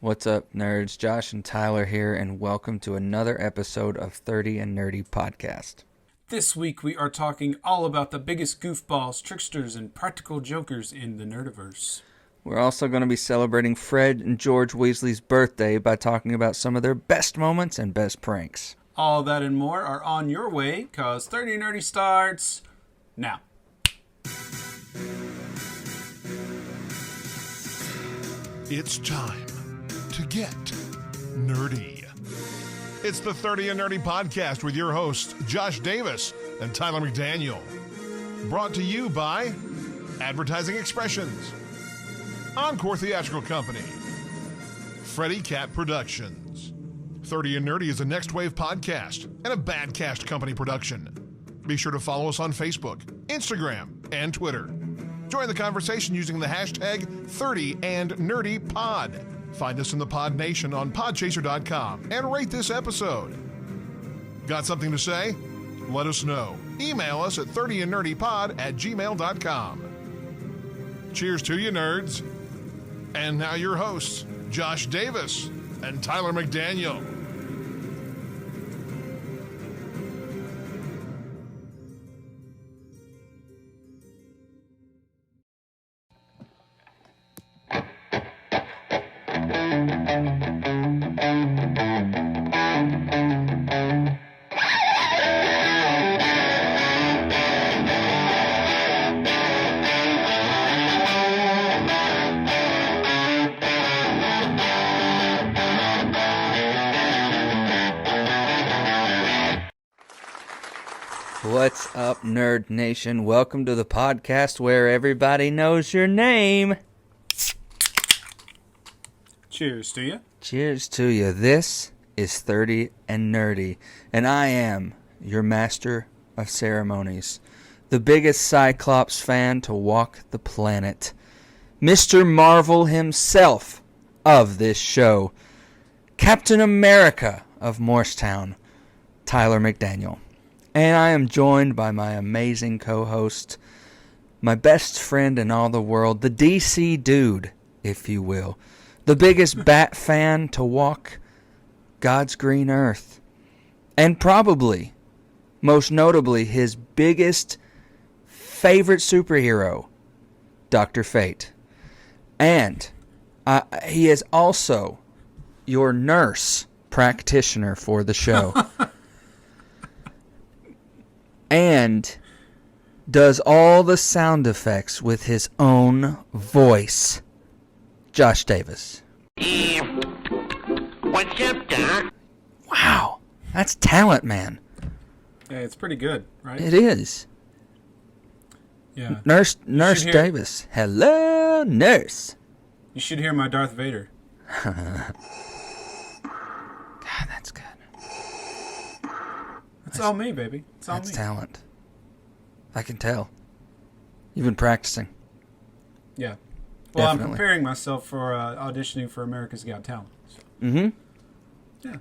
What's up, nerds? Josh and Tyler here, and welcome to another episode of 30 and Nerdy Podcast. This week we are talking all about the biggest goofballs, tricksters, and practical jokers in the Nerdiverse. We're also going to be celebrating Fred and George Weasley's birthday by talking about some of their best moments and best pranks. All that and more are on your way, cause 30 Nerdy starts now. It's time to get nerdy. It's the 30 and Nerdy Podcast with your hosts, Josh Davis and Tyler McDaniel. Brought to you by Advertising Expressions, Encore Theatrical Company, Freddy Cat Productions. 30 and Nerdy is a Next Wave podcast and a Badcast Company production. Be sure to follow us on Facebook, Instagram, and Twitter. Join the conversation using the hashtag 30andNerdyPod. Find us in the Pod Nation on podchaser.com and rate this episode. Got something to say? Let us know. Email us at 30andnerdypod@gmail.com. Cheers to you, nerds. And now your hosts, Josh Davis and Tyler McDaniel. What's up, Nerd Nation? Welcome to the podcast where everybody knows your name. Cheers to you. Cheers to you. This is 30 and Nerdy, and I am your master of ceremonies, the biggest Cyclops fan to walk the planet, Mr. Marvel himself of this show, Captain America of Morristown, Tyler McDaniel. And I am joined by my amazing co-host, my best friend in all the world, the DC dude, if you will, the biggest Bat fan to walk God's green earth, and probably, most notably, his biggest favorite superhero, Dr. Fate. And he is also your nurse practitioner for the show. And does all the sound effects with his own voice. Josh Davis. What's up, Doc? Wow, that's talent, man. Yeah, it's pretty good, right? It is. Yeah. Nurse Davis. Hello, nurse. You should hear my Darth Vader. God, that's good. It's all me, baby. It's all me. That's talent. I can tell. You've been practicing. Yeah. Well, Definitely. I'm preparing myself for auditioning for America's Got Talent. So. Mm-hmm. Yeah.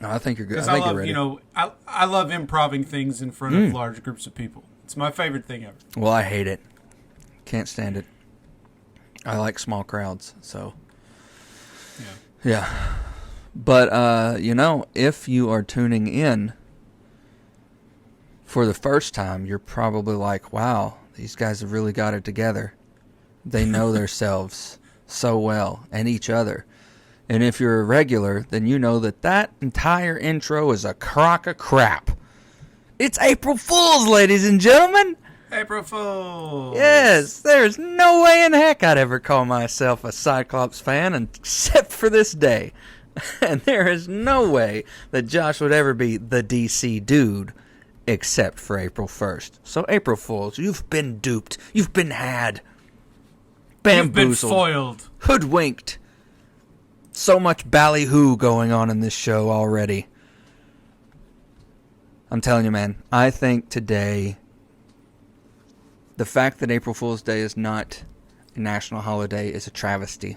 Oh, I think you're good. Because I think love, you're ready. I love improving things in front of large groups of people. It's my favorite thing ever. Well, I hate it. Can't stand it. I like small crowds, so. Yeah. But, if you are tuning in for the first time, you're probably like, wow, these guys have really got it together. They know themselves so well and each other. And if you're a regular, then you know that entire intro is a crock of crap. It's April Fool's, ladies and gentlemen. April Fools. Yes, there's no way in heck I'd ever call myself a Cyclops fan except for this day. And there is no way that Josh would ever be the DC dude except for April 1st. So April Fools, you've been duped. You've been had. Bamboozled. You've been foiled. Hoodwinked. So much ballyhoo going on in this show already. I'm telling you, man, I think today, the fact that April Fool's Day is not a national holiday is a travesty.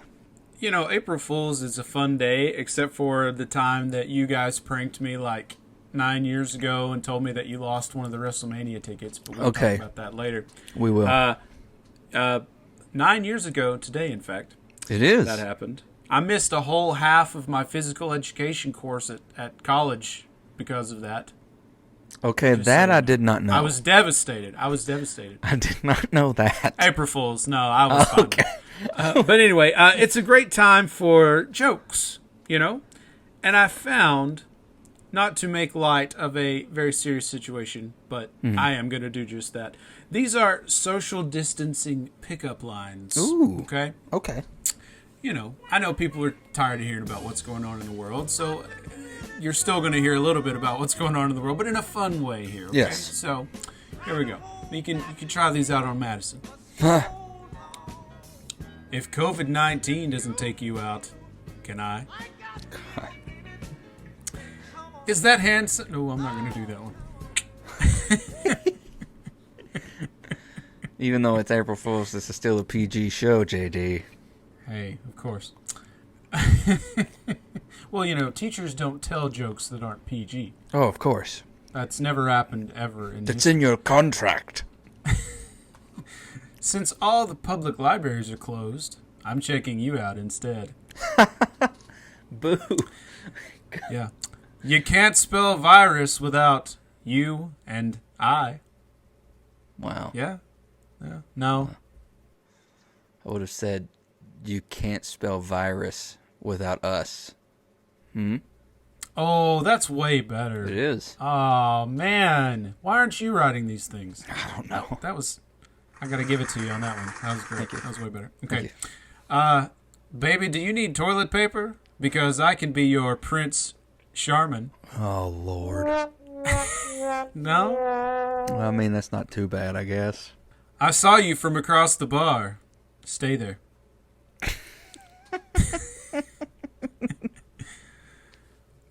You know, April Fool's is a fun day, except for the time that you guys pranked me like 9 years ago and told me that you lost one of the WrestleMania tickets. But we'll talk about that later. We will. 9 years ago today, in fact. It is. That happened. I missed a whole half of my physical education course at college because of that. Okay, that I did not know. I was devastated. I did not know that. April Fools. No, I was fine. Okay. But anyway, it's a great time for jokes, And I found, not to make light of a very serious situation, but I am going to do just that. These are social distancing pickup lines. Ooh. Okay? Okay. I know people are tired of hearing about what's going on in the world, so you're still going to hear a little bit about what's going on in the world, but in a fun way here. Okay? Yes. So, here we go. You can try these out on Madison. If COVID-19 doesn't take you out, can I? God. Is that hand... No, I'm not going to do that one. Even though it's April Fool's, this is still a PG show, JD. Hey, of course. Well, teachers don't tell jokes that aren't PG. Oh, of course. That's never happened ever. That's in your contract. Since all the public libraries are closed, I'm checking you out instead. Boo. Yeah. You can't spell virus without you and I. Wow. Yeah? No. I would have said, you can't spell virus without us. Oh, that's way better. It is. Oh, man. Why aren't you writing these things? I don't know. That was... I gotta give it to you on that one. That was great. Thank you. That was way better. Thank Okay. Baby, do you need toilet paper? Because I can be your Prince Charmin. Oh, Lord. No? Well, I mean, that's not too bad, I guess. I saw you from across the bar. Stay there.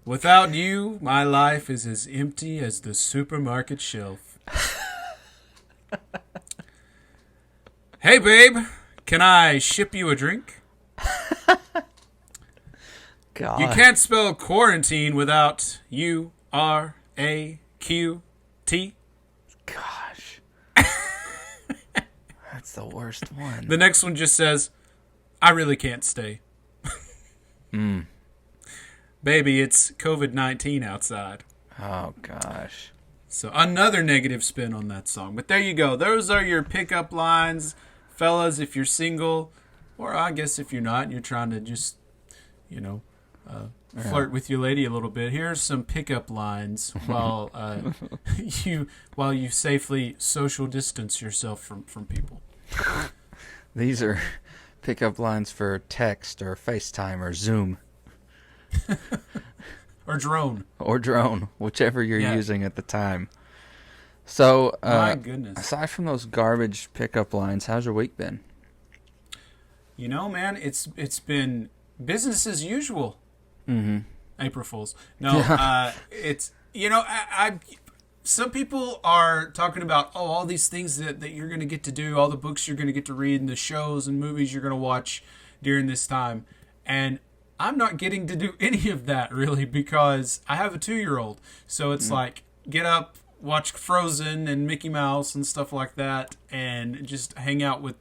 Without you, my life is as empty as the supermarket shelf. Hey, babe, can I ship you a drink? God. You can't spell quarantine without U-R-A-Q-T. Gosh. That's the worst one. The next one just says, I really can't stay. Baby, it's COVID-19 outside. Oh, gosh. So another negative spin on that song. But there you go. Those are your pickup lines. Fellas, if you're single, or I guess if you're not, and you're trying to just, flirt with your lady a little bit. Here's some pickup lines while you safely social distance yourself from people. These are pickup lines for text or FaceTime or Zoom. Or drone. Or drone, whichever you're using at the time. So, my goodness. Aside from those garbage pickup lines, how's your week been? Man, it's been business as usual. Mm-hmm. April Fools. No, it's, some people are talking about, all these things that you're going to get to do, all the books you're going to get to read, and the shows and movies you're going to watch during this time. And I'm not getting to do any of that, really, because I have a 2-year-old. So it's like, get up, watch Frozen and Mickey Mouse and stuff like that, and just hang out with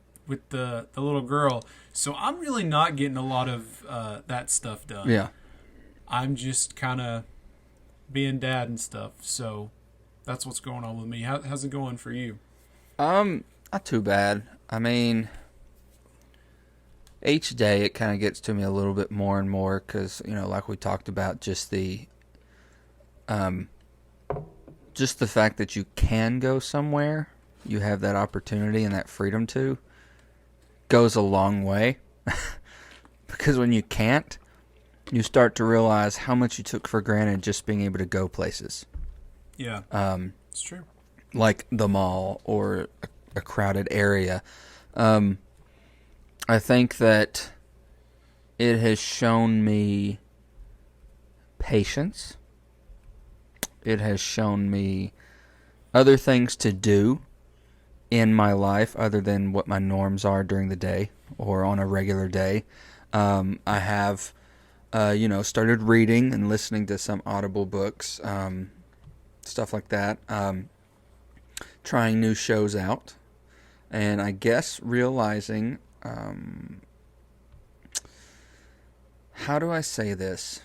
the little girl. So I'm really not getting a lot of that stuff done. Yeah. I'm just kind of being dad and stuff. So that's what's going on with me. How's it going for you? Not too bad. I mean, each day it kind of gets to me a little bit more and more because, like we talked about, just the fact that you can go somewhere, you have that opportunity and that freedom to, goes a long way. Because when you can't, you start to realize how much you took for granted just being able to go places. Yeah, it's true. Like the mall or a crowded area. I think that it has shown me patience. It has shown me other things to do in my life other than what my norms are during the day or on a regular day. I have, started reading and listening to some Audible books, stuff like that. Trying new shows out. And I guess realizing how do I say this?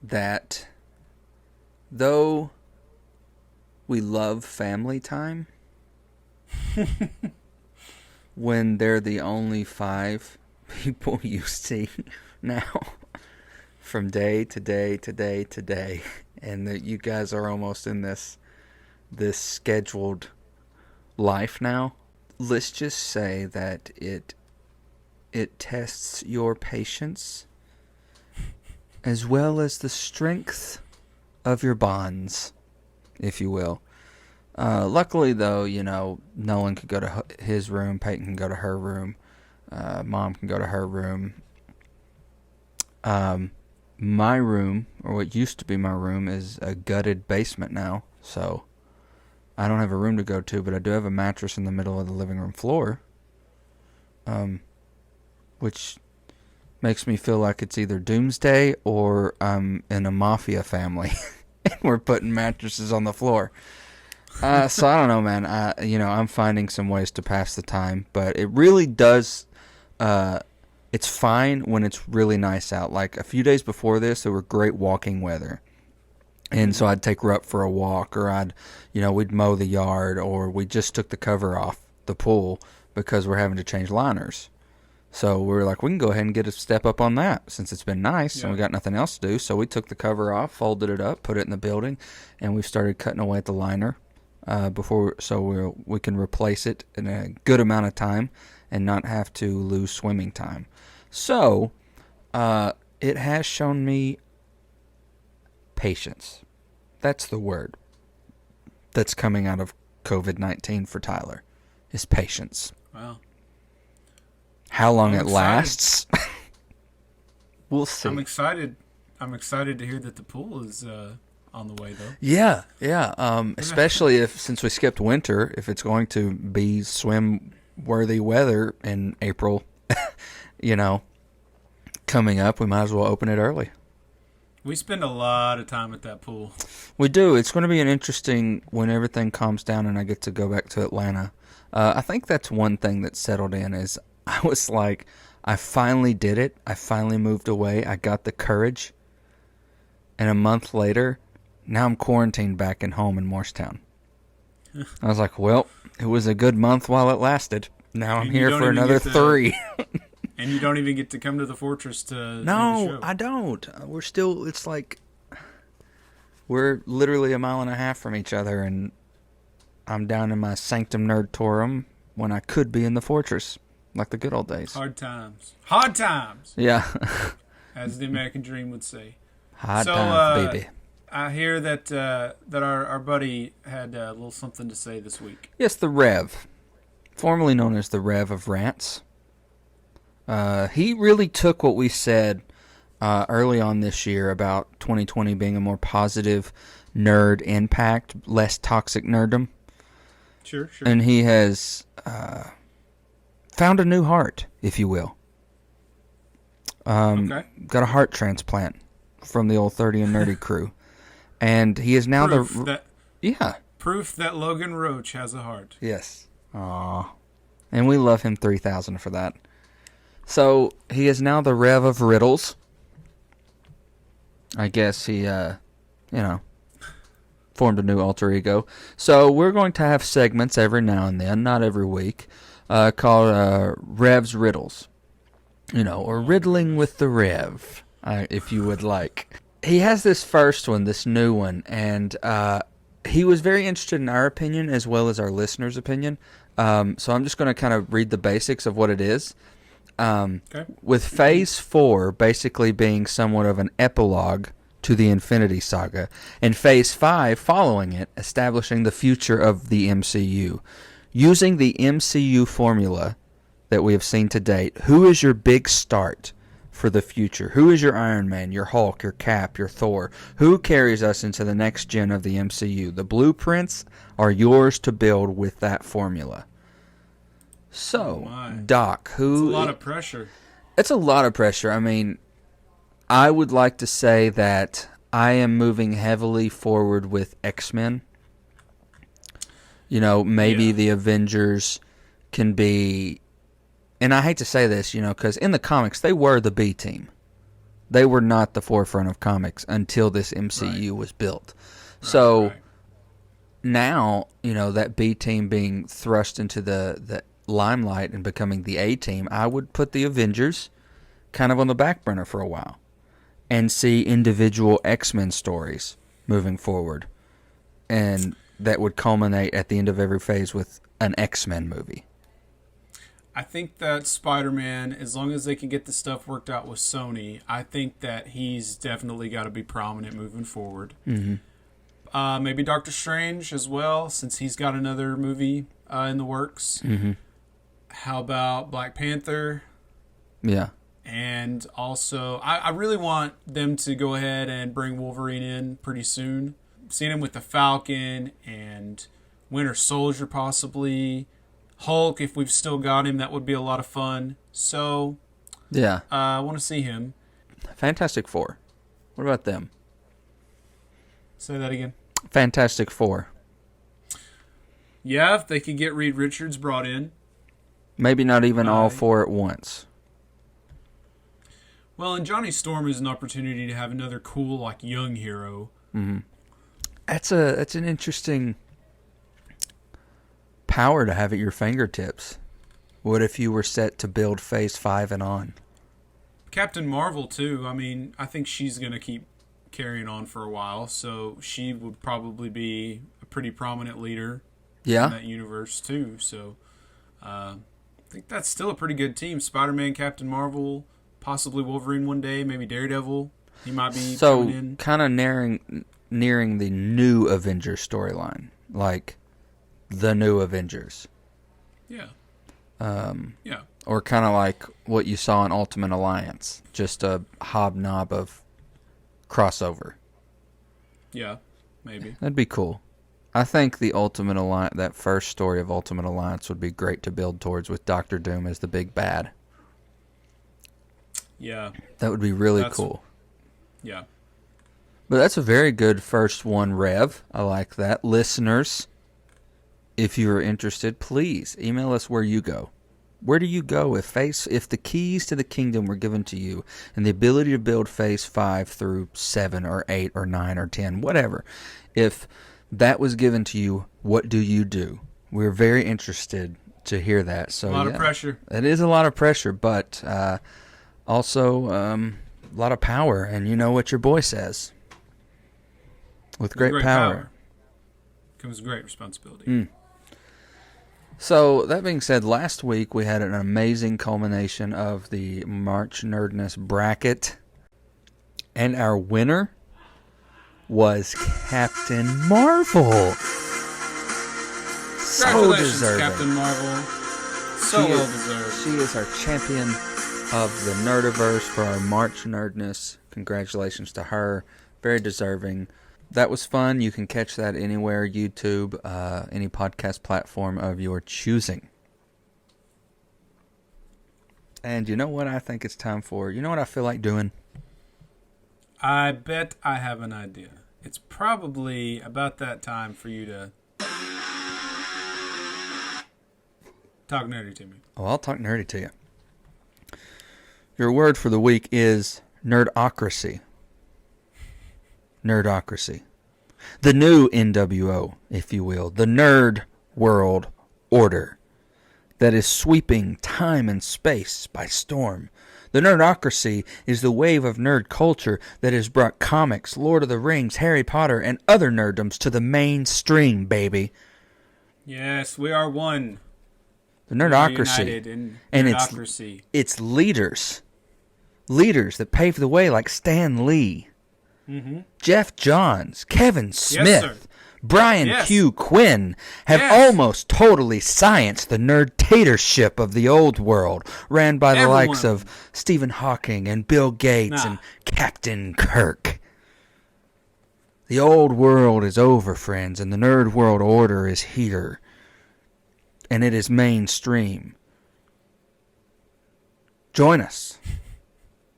That though we love family time, when they're the only 5 people you see now from day to day to day to day, and that you guys are almost in this scheduled life now, let's just say that it tests your patience as well as the strength of your bonds, if you will. Luckily, though, Nolan could go to his room, Peyton can go to her room, Mom can go to her room. My room, or what used to be my room, is a gutted basement now, so I don't have a room to go to, but I do have a mattress in the middle of the living room floor, which makes me feel like it's either doomsday or I'm in a mafia family, and we're putting mattresses on the floor. So I don't know, man. I'm finding some ways to pass the time, but it really does. It's fine when it's really nice out. Like a few days before this, there were great walking weather, and so I'd take her up for a walk, or we'd mow the yard, or we just took the cover off the pool because we're having to change liners. So we were like, we can go ahead and get a step up on that since it's been nice and we got nothing else to do. So we took the cover off, folded it up, put it in the building, and we started cutting away at the liner so we can replace it in a good amount of time and not have to lose swimming time. So it has shown me patience. That's the word that's coming out of COVID-19 for Tyler, is patience. Wow. How long it lasts, we'll see. I'm excited to hear that the pool is on the way, though. Yeah. Especially since we skipped winter, if it's going to be swim-worthy weather in April, coming up, we might as well open it early. We spend a lot of time at that pool. We do. It's going to be an interesting when everything calms down and I get to go back to Atlanta. I think that's one thing that settled in is I was like, I finally did it. I finally moved away. I got the courage. And a month later, now I'm quarantined back in home in Morristown. I was like, well, it was a good month while it lasted. Now I'm here for another 3. And you don't even get to come to the fortress to see the show. I don't. It's like, we're literally a mile and a half from each other, and I'm down in my Sanctum Nerdtorum when I could be in the fortress. Like the good old days. Hard times. Hard times! Yeah. As the American dream would say. Hard times, baby. I hear that our buddy had a little something to say this week. Yes, the Rev. Formerly known as the Rev of Rants. He really took what we said early on this year about 2020 being a more positive nerd impact, less toxic nerddom. Sure. And he has found a new heart, if you will. Okay. Got a heart transplant from the old 30 and Nerdy crew. And he is now Proof that Logan Roach has a heart. Yes. Aww. And we love him 3,000 for that. So, he is now the Rev of Riddles. I guess he, formed a new alter ego. So, we're going to have segments every now and then, not every week, called Rev's Riddles. Or Riddling with the Rev, if you would like. He has this first one, this new one, and he was very interested in our opinion as well as our listeners' opinion. So I'm just going to kind of read the basics of what it is. Okay. With Phase 4 basically being somewhat of an epilogue to the Infinity Saga, and Phase 5 following it, establishing the future of the MCU. Using the MCU formula that we have seen to date, who is your big start for the future? Who is your Iron Man, your Hulk, your Cap, your Thor? Who carries us into the next gen of the MCU? The blueprints are yours to build with that formula. So, Doc, It's a lot of pressure. It's a lot of pressure. I mean, I would like to say that I am moving heavily forward with X-Men. Maybe the Avengers can be... And I hate to say this, because in the comics, they were the B team. They were not the forefront of comics until this MCU was built. So now, that B team being thrust into the limelight and becoming the A team, I would put the Avengers kind of on the back burner for a while and see individual X-Men stories moving forward. And that would culminate at the end of every phase with an X-Men movie. I think that Spider-Man, as long as they can get the stuff worked out with Sony, I think that he's definitely got to be prominent moving forward. Mm-hmm. Maybe Doctor Strange as well, since he's got another movie in the works. Mm-hmm. How about Black Panther? Yeah. And also, I really want them to go ahead and bring Wolverine in pretty soon. Seeing him with the Falcon and Winter Soldier possibly. Hulk, if we've still got him, that would be a lot of fun. So, yeah, I want to see him. Fantastic Four. What about them? Say that again. Fantastic Four. Yeah, if they could get Reed Richards brought in. Maybe not even all four at once. Well, and Johnny Storm is an opportunity to have another cool, like, young hero. Mm-hmm. That's an interesting power to have at your fingertips. What if you were set to build Phase 5 and on? Captain Marvel, too. I mean, I think she's going to keep carrying on for a while, so she would probably be a pretty prominent leader in that universe, too. So, I think that's still a pretty good team. Spider-Man, Captain Marvel, possibly Wolverine one day, maybe Daredevil. He might be coming in. So, kind of nearing the new Avengers storyline. Like, the new Avengers. Yeah. Yeah. Or kind of like what you saw in Ultimate Alliance. Just a hobnob of crossover. Yeah, maybe. That'd be cool. I think the Ultimate Alliance, that first story of Ultimate Alliance would be great to build towards with Doctor Doom as the big bad. Yeah. That would be really cool. Yeah. But that's a very good first one, Rev. I like that. Listeners, if you are interested, please email us where you go. Where do you go if the keys to the kingdom were given to you and the ability to build Phase 5 through 7 or 8 or 9 or 10, whatever. If that was given to you, what do you do? We're very interested to hear that. So, a lot of pressure. It is a lot of pressure, but also a lot of power. And you know what your boy says. With great power comes great responsibility. Mm. So, that being said, last week we had an amazing culmination of the March Nerdness bracket. And our winner was Captain Marvel. So deserving. Captain Marvel. So well deserved. She is our champion of the Nerdiverse for our March Nerdness. Congratulations to her. Very deserving. That was fun. You can catch that anywhere, YouTube, any podcast platform of your choosing. And you know what I think it's time for? You know what I feel like doing? I bet I have an idea. It's probably about that time for you to talk nerdy to me. Oh, I'll talk nerdy to you. Your word for the week is nerdocracy. Nerdocracy. The new NWO, if you will. The Nerd World Order that is sweeping time and space by storm. The Nerdocracy is the wave of nerd culture that has brought comics, Lord of the Rings, Harry Potter, and other nerddoms to the mainstream, baby. Yes, we are one. The Nerdocracy. United in and Nerdocracy. It's leaders. Leaders that pave the way like Stan Lee. Mm-hmm. Jeff Johns, Kevin Smith, Yes, Brian Q. Quinn have almost totally scienced the nerd-tatorship of the old world, ran by the likes of Stephen Hawking and Bill Gates and Captain Kirk. The old world is over, friends, and the Nerd World Order is here. And it is mainstream. Join us.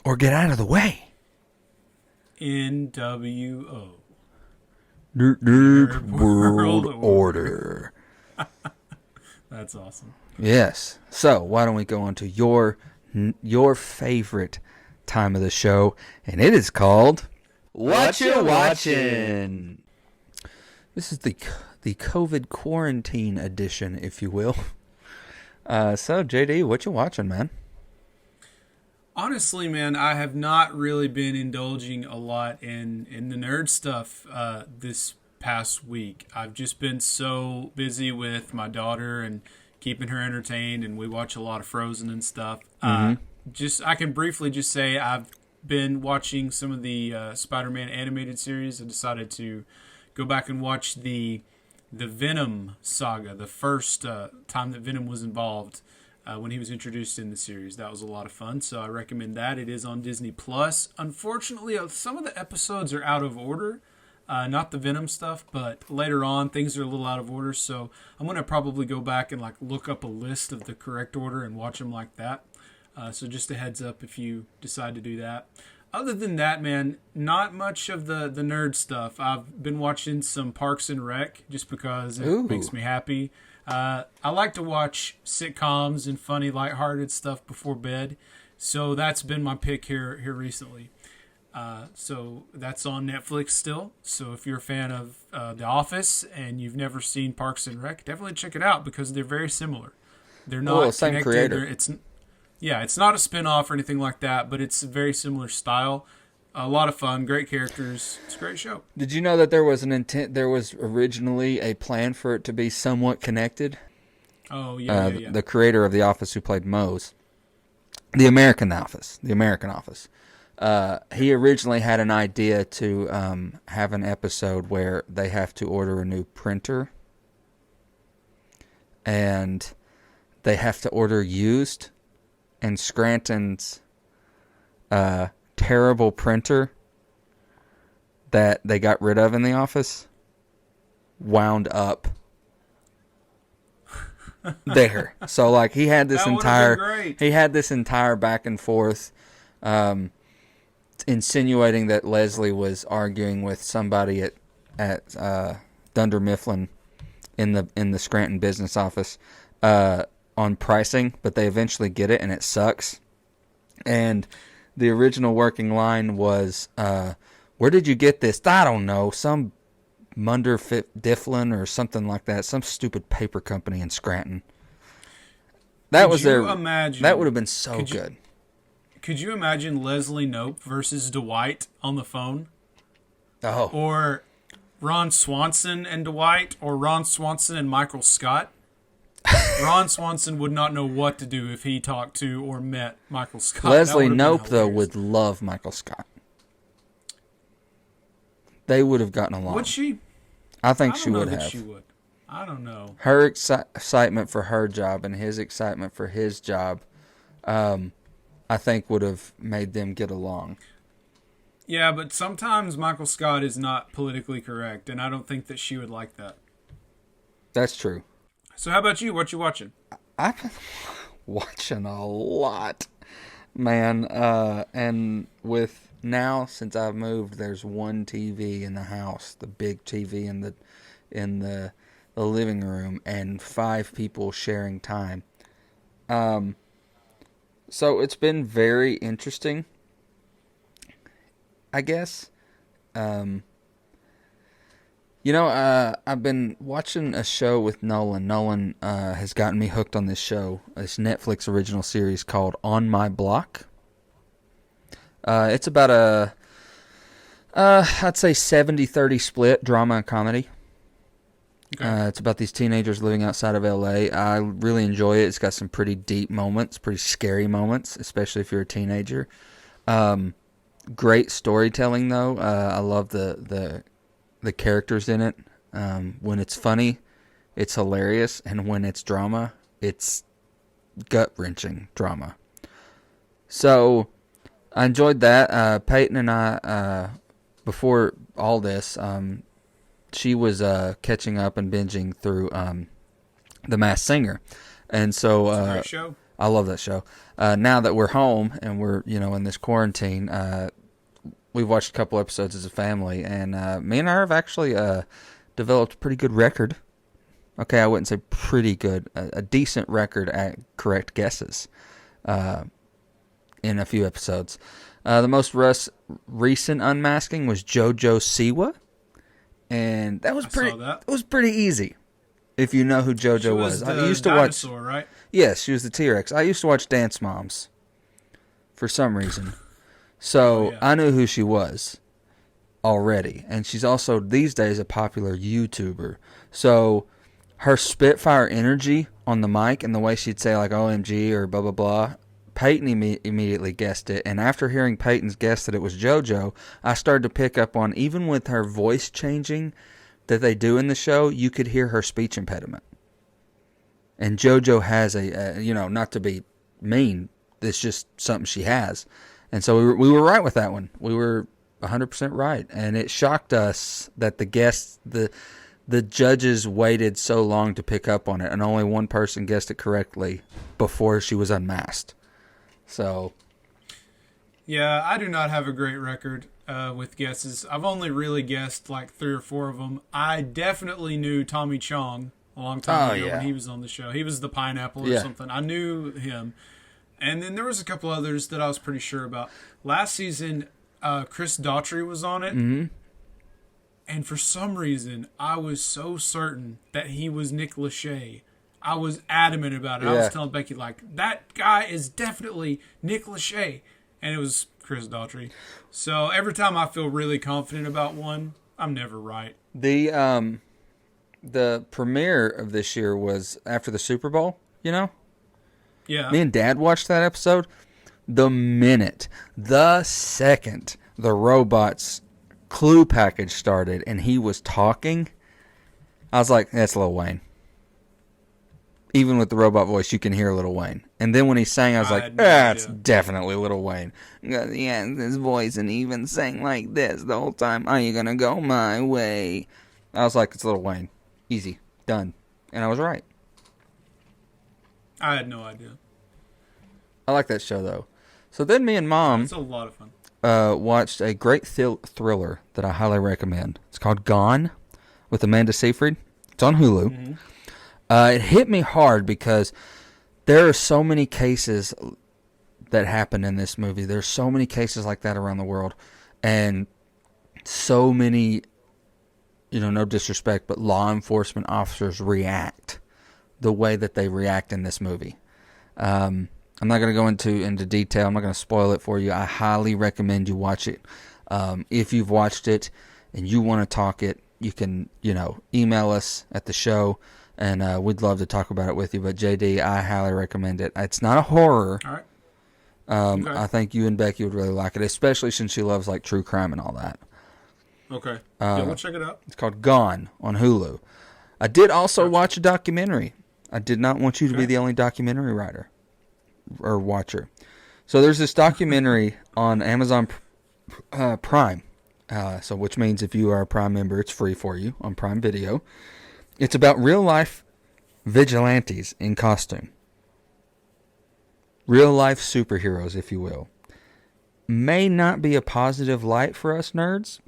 Or get out of the way. NWO. Nerd World Order. That's awesome. Yes. So, why don't we go on to your favorite time of the show, and it is called What You Watchin'. This is the COVID quarantine edition, if you will. So, JD, what you watching, man? Honestly, man, I have not really been indulging a lot in the nerd stuff this past week. I've just been so busy with my daughter and keeping her entertained, and we watch a lot of Frozen and stuff. I can briefly just say I've been watching some of the Spider-Man animated series. I decided to go back and watch the Venom saga, the first time that Venom was involved when he was introduced in the series. That was a lot of fun, so I recommend that. It is on Disney+. Unfortunately, some of the episodes are out of order. Not the Venom stuff, but later on, things are a little out of order, so I'm going to probably go back and look up a list of the correct order and watch them like that. So just a heads up if you decide to do that. Other than that, man, not much of the nerd stuff. I've been watching some Parks and Rec just because it makes me happy. I like to watch sitcoms and funny, lighthearted stuff before bed, so that's been my pick here recently. So that's on Netflix still. So if you're a fan of The Office and you've never seen Parks and Rec, definitely check it out because they're very similar. They're not same connected. creator. It's not a spin-off or anything like that, but it's a very similar style. A lot of fun, great characters. It's a great show. Did you know that there was there was originally a plan for it to be somewhat connected? Oh, yeah. The creator of The Office who played Mose. The American Office. He originally had an idea to have an episode where they have to order a new printer. And they have to order used. And Scranton's terrible printer that they got rid of in the office wound up there. So he had this entire back and forth insinuating that Leslie was arguing with somebody at Dunder Mifflin in the Scranton business office on pricing, but they eventually get it and it sucks. And the original working line was, where did you get this? I don't know. Some Munder Difflin or something like that. Some stupid paper company in Scranton. That would have been so good. Could you imagine Leslie Knope versus Dwight on the phone? Oh. Or Ron Swanson and Dwight, or Ron Swanson and Michael Scott? Ron Swanson would not know what to do if he talked to or met Michael Scott. Leslie Knope, though, would love Michael Scott. They would have gotten along. Would she? I think she would have. She would. I don't know. Her excitement for her job and his excitement for his job, I think would have made them get along. Yeah, but sometimes Michael Scott is not politically correct, and I don't think that she would like that. That's true. So how about you? What you watching? I've been watching a lot, man. And with now, since I've moved, there's one TV in the house, the big TV in the living room, and 5 people sharing time. So it's been very interesting, I guess. I've been watching a show with Nolan. Nolan has gotten me hooked on this show, this Netflix original series called On My Block. It's about I'd say 70-30 split, drama and comedy. Okay. It's about these teenagers living outside of L.A. I really enjoy it. It's got some pretty deep moments, pretty scary moments, especially if you're a teenager. Great storytelling, though. I love the characters in it. When it's funny, it's hilarious, and when it's drama, it's gut-wrenching drama. So I enjoyed that. Peyton and I, before all this, she was catching up and binging through The Masked Singer, and so it's a great show. I love that show. Now that we're home and we're in this quarantine, we've watched a couple episodes as a family, and me and her have actually developed a pretty good record. Okay, I wouldn't say pretty good, a decent record at correct guesses in a few episodes. The most recent unmasking was JoJo Siwa, and that was It was pretty easy. If you know who JoJo was. The I used to dinosaur, watch. Right? Yes, she was the T-Rex. I used to watch Dance Moms for some reason. So I knew who she was already. And she's also, these days, a popular YouTuber. So her Spitfire energy on the mic and the way she'd say, like, OMG or blah, blah, blah, Peyton immediately guessed it. And after hearing Peyton's guess that it was JoJo, I started to pick up on, even with her voice changing that they do in the show, you could hear her speech impediment. And JoJo has not to be mean, it's just something she has. And so we were right with that one. We were 100% right. And it shocked us that the judges waited so long to pick up on it, and only one person guessed it correctly before she was unmasked. So, yeah, I do not have a great record with guesses. I've only really guessed like 3 or 4 of them. I definitely knew Tommy Chong a long time ago when he was on the show. He was the pineapple or something. I knew him. And then there was a couple others that I was pretty sure about. Last season, Chris Daughtry was on it. Mm-hmm. And for some reason, I was so certain that he was Nick Lachey. I was adamant about it. I was telling Becky, like, that guy is definitely Nick Lachey. And it was Chris Daughtry. So every time I feel really confident about one, I'm never right. The premiere of this year was after the Super Bowl, you know? Yeah. Me and Dad watched that episode. The second the robots clue package started and he was talking, I was like, that's Lil Wayne. Even with the robot voice, you can hear Lil Wayne. And then when he sang, I was like, that's definitely Lil Wayne. Yeah, his voice, and he even sang like this the whole time. Are you gonna go my way? I was like, it's Lil Wayne. Easy. Done. And I was right. I had no idea. I like that show, though. So then me and Mom... It's a lot of fun. Watched a great thriller that I highly recommend. It's called Gone with Amanda Seyfried. It's on Hulu. Mm-hmm. It hit me hard because there are so many cases that happen in this movie. There's so many cases like that around the world. And so many, no disrespect, but law enforcement officers react the way that they react in this movie. I'm not going to go into detail. I'm not going to spoil it for you. I highly recommend you watch it. If you've watched it and you want to talk it, you can, email us at the show, and we'd love to talk about it with you. But, JD, I highly recommend it. It's not a horror. All right. Okay. I think you and Becky would really like it, especially since she loves, like, true crime and all that. Okay. We'll check it out. It's called Gone on Hulu. I did also watch a documentary. I did not want you to be the only documentary writer or watcher. So there's this documentary on Amazon Prime, so which means if you are a Prime member, it's free for you on Prime Video. It's about real-life vigilantes in costume. Real-life superheroes, if you will. May not be a positive light for us nerds,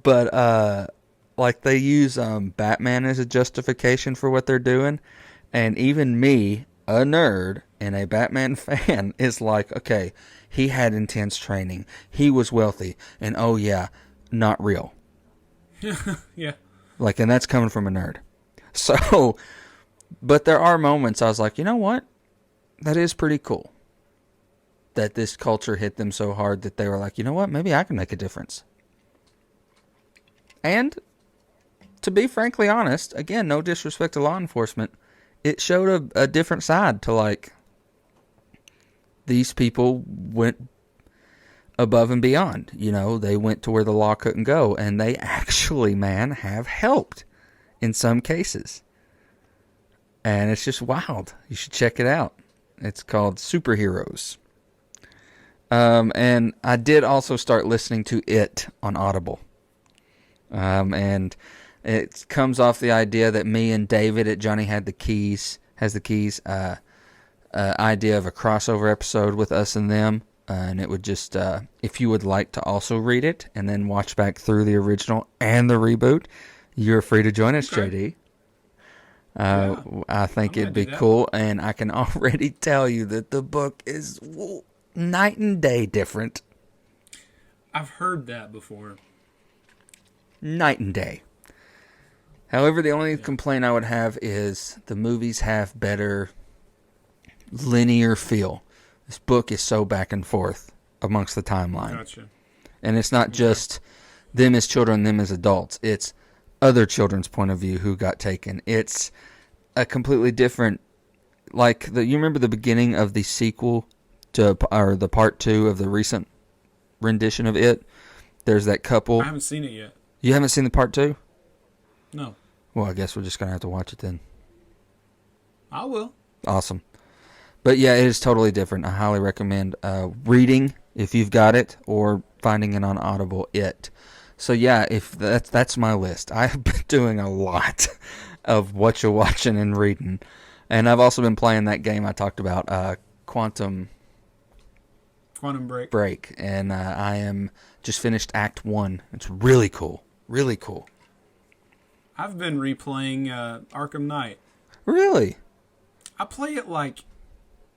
but like they use Batman as a justification for what they're doing, and even me, a nerd and a Batman fan, is like, okay, he had intense training, he was wealthy, and oh yeah, not real. Yeah. Like, and that's coming from a nerd. So, but there are moments I was like, you know what? That is pretty cool. That this culture hit them so hard that they were like, you know what? Maybe I can make a difference. And, to be frankly honest, again, no disrespect to law enforcement, it showed a different side to, like, these people went above and beyond. They went to where the law couldn't go, and they actually, man, have helped in some cases. And it's just wild. You should check it out. It's called Superheroes. And I did also start listening to it on Audible. And it comes off the idea that me and David at Johnny has the Keys, idea of a crossover episode with us and them. And it would just, if you would like to also read it and then watch back through the original and the reboot, you're free to join us, JD. I think it'd be cool. And I can already tell you that the book is night and day different. I've heard that before. Night and day. However, the only complaint I would have is the movies have better linear feel. This book is so back and forth amongst the timeline. Gotcha. And it's not just them as children, them as adults. It's other children's point of view who got taken. It's a completely different, you remember the beginning of the sequel or the part 2 of the recent rendition of it? There's that couple. I haven't seen it yet. You haven't seen the part 2? No. Well, I guess we're just going to have to watch it then. I will. Awesome. But yeah, it is totally different. I highly recommend reading if you've got it, or finding it on Audible. So yeah, if that's my list. I've been doing a lot of what you're watching and reading, and I've also been playing that game I talked about, Quantum Break, and I am just finished Act 1. It's really cool. Really cool. I've been replaying Arkham Knight. Really? I play it like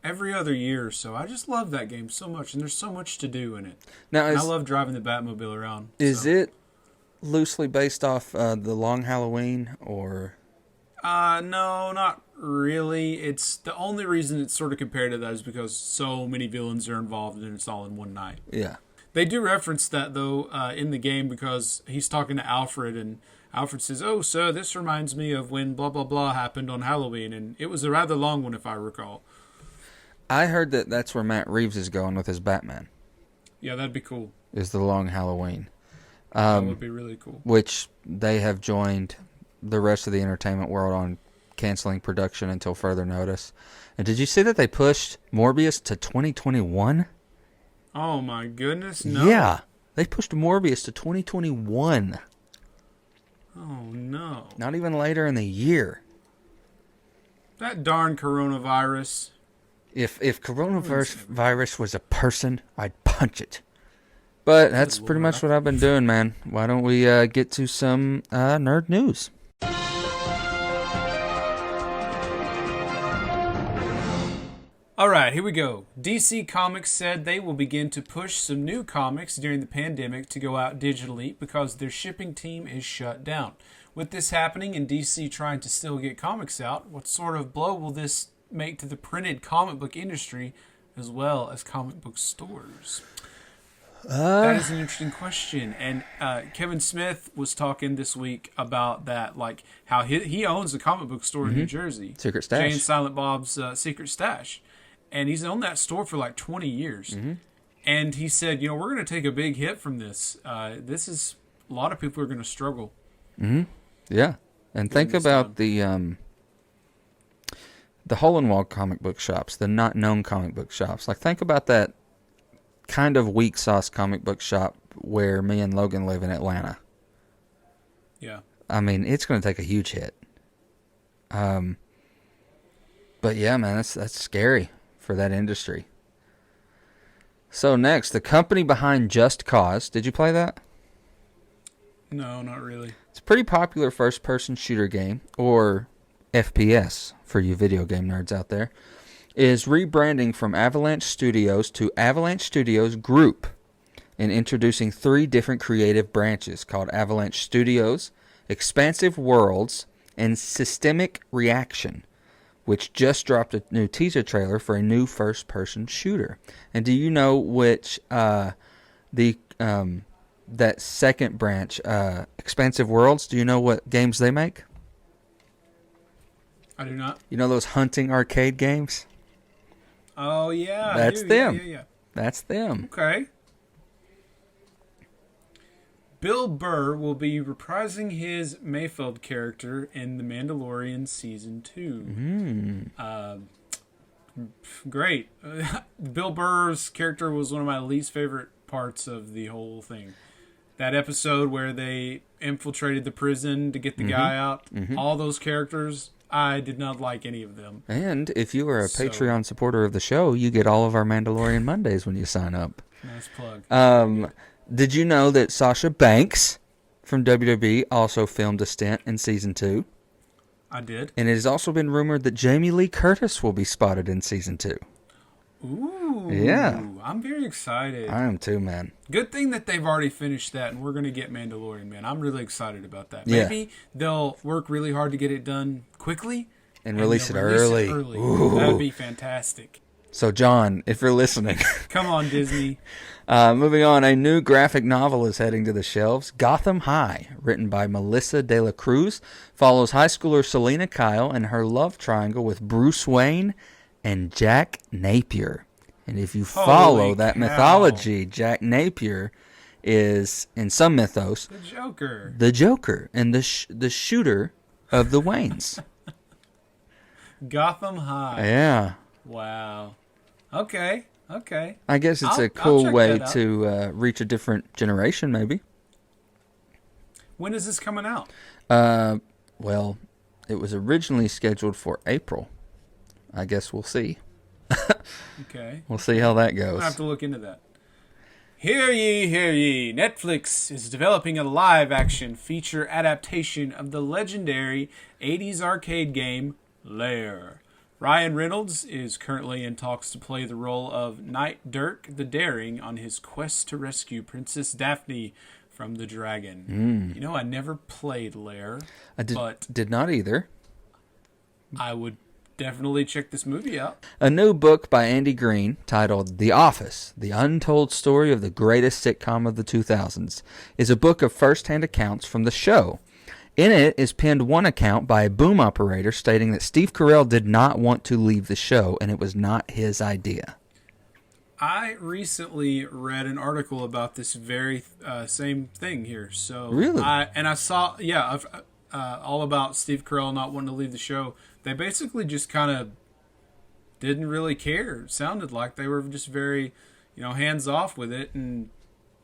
every other year or so. I just love that game so much, and there's so much to do in it. Now, I love driving the Batmobile around. Is it loosely based off The Long Halloween, or? No, not really. It's the only reason it's sort of compared to that is because so many villains are involved, and it's all in one night. Yeah. They do reference that, though, in the game, because he's talking to Alfred, and Alfred says, "Oh, sir, this reminds me of when blah, blah, blah happened on Halloween," and it was a rather long one, if I recall. I heard that that's where Matt Reeves is going with his Batman. Yeah, that'd be cool. Is The Long Halloween. That would be really cool. Which they have joined the rest of the entertainment world on canceling production until further notice. And did you see that they pushed Morbius to 2021? Oh, my goodness, no. Yeah, they pushed Morbius to 2021. Oh, no. Not even later in the year. That darn coronavirus. If coronavirus was a person, I'd punch it. But that's pretty much what I've been doing, man. Why don't we get to some nerd news? All right, here we go. DC Comics said they will begin to push some new comics during the pandemic to go out digitally because their shipping team is shut down. With this happening and DC trying to still get comics out, what sort of blow will this make to the printed comic book industry as well as comic book stores? That is an interesting question. And Kevin Smith was talking this week about that, like how he owns a comic book store in New Jersey. Secret Stash. Jay and Silent Bob's Secret Stash. And he's owned that store for like 20 years. And he said, we're going to take a big hit from this. A lot of people are going to struggle. Yeah. And think about the hole-in-wall comic book shops, the not-known comic book shops. Like, think about that kind of weak sauce comic book shop where me and Logan live in Atlanta. Yeah. I mean, it's going to take a huge hit. But yeah, man, that's scary for that industry. So next, the company behind Just Cause. Did you play that? No, not really. It's a pretty popular first-person shooter game, or FPS for you video game nerds out there, is rebranding from Avalanche Studios to Avalanche Studios Group and introducing 3 different creative branches called Avalanche Studios, Expansive Worlds, and Systemic Reaction, which just dropped a new teaser trailer for a new first-person shooter. And do you know which that second branch, Expansive Worlds, do you know what games they make? I do not. You know those hunting arcade games? Oh, yeah. That's them. Yeah. That's them. Okay. Bill Burr will be reprising his Mayfeld character in The Mandalorian Season 2. Great. Bill Burr's character was one of my least favorite parts of the whole thing. That episode where they infiltrated the prison to get the guy out, all those characters, I did not like any of them. And if you are a Patreon supporter of the show, you get all of our Mandalorian Mondays when you sign up. Nice plug. Did you know that Sasha Banks from WWE also filmed a stint in Season 2? I did. And it has also been rumored that Jamie Lee Curtis will be spotted in Season 2. Ooh. Yeah. I'm very excited. I am too, man. Good thing that they've already finished that, and we're going to get Mandalorian, man. I'm really excited about that. Yeah. Maybe they'll work really hard to get it done quickly. And release it early. That'd be fantastic. So, John, if you're listening. Come on, Disney. Moving on, a new graphic novel is heading to the shelves. Gotham High, written by Melissa De La Cruz, follows high schooler Selena Kyle and her love triangle with Bruce Wayne and Jack Napier. And if you follow that mythology, Jack Napier is, in some mythos, the Joker and the shooter of the Waynes. Gotham High. Yeah. Wow. Okay. I guess it's a cool way to reach a different generation, maybe. When is this coming out? Well, it was originally scheduled for April. I guess we'll see. Okay. We'll see how that goes. I'll have to look into that. Hear ye, hear ye. Netflix is developing a live-action feature adaptation of the legendary 80s arcade game Lair. Ryan Reynolds is currently in talks to play the role of Knight Dirk the Daring on his quest to rescue Princess Daphne from the dragon. You know, I never played Lair. But did not either. I would definitely check this movie out. A new book by Andy Green titled The Office, The Untold Story of the Greatest Sitcom of the 2000s, is a book of first-hand accounts from the show. In it is penned one account by a boom operator stating that Steve Carell did not want to leave the show and it was not his idea. I recently read an article about this very same thing here. So really? I saw, all about Steve Carell not wanting to leave the show. They basically just kind of didn't really care. It sounded like they were just very, hands off with it, and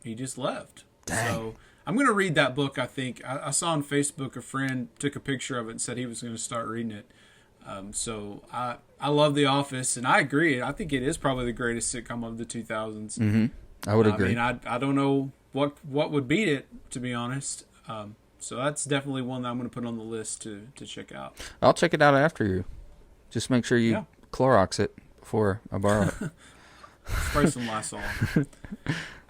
he just left. Dang. So I'm going to read that book, I think. I saw on Facebook a friend took a picture of it and said he was going to start reading it. So I love The Office, and I agree. I think it is probably the greatest sitcom of the 2000s. Mm-hmm. I would agree. I mean, I don't know what would beat it, to be honest. So that's definitely one that I'm going to put on the list to check out. I'll check it out after you. Just make sure you Clorox it before I borrow it. Spray some Lysol.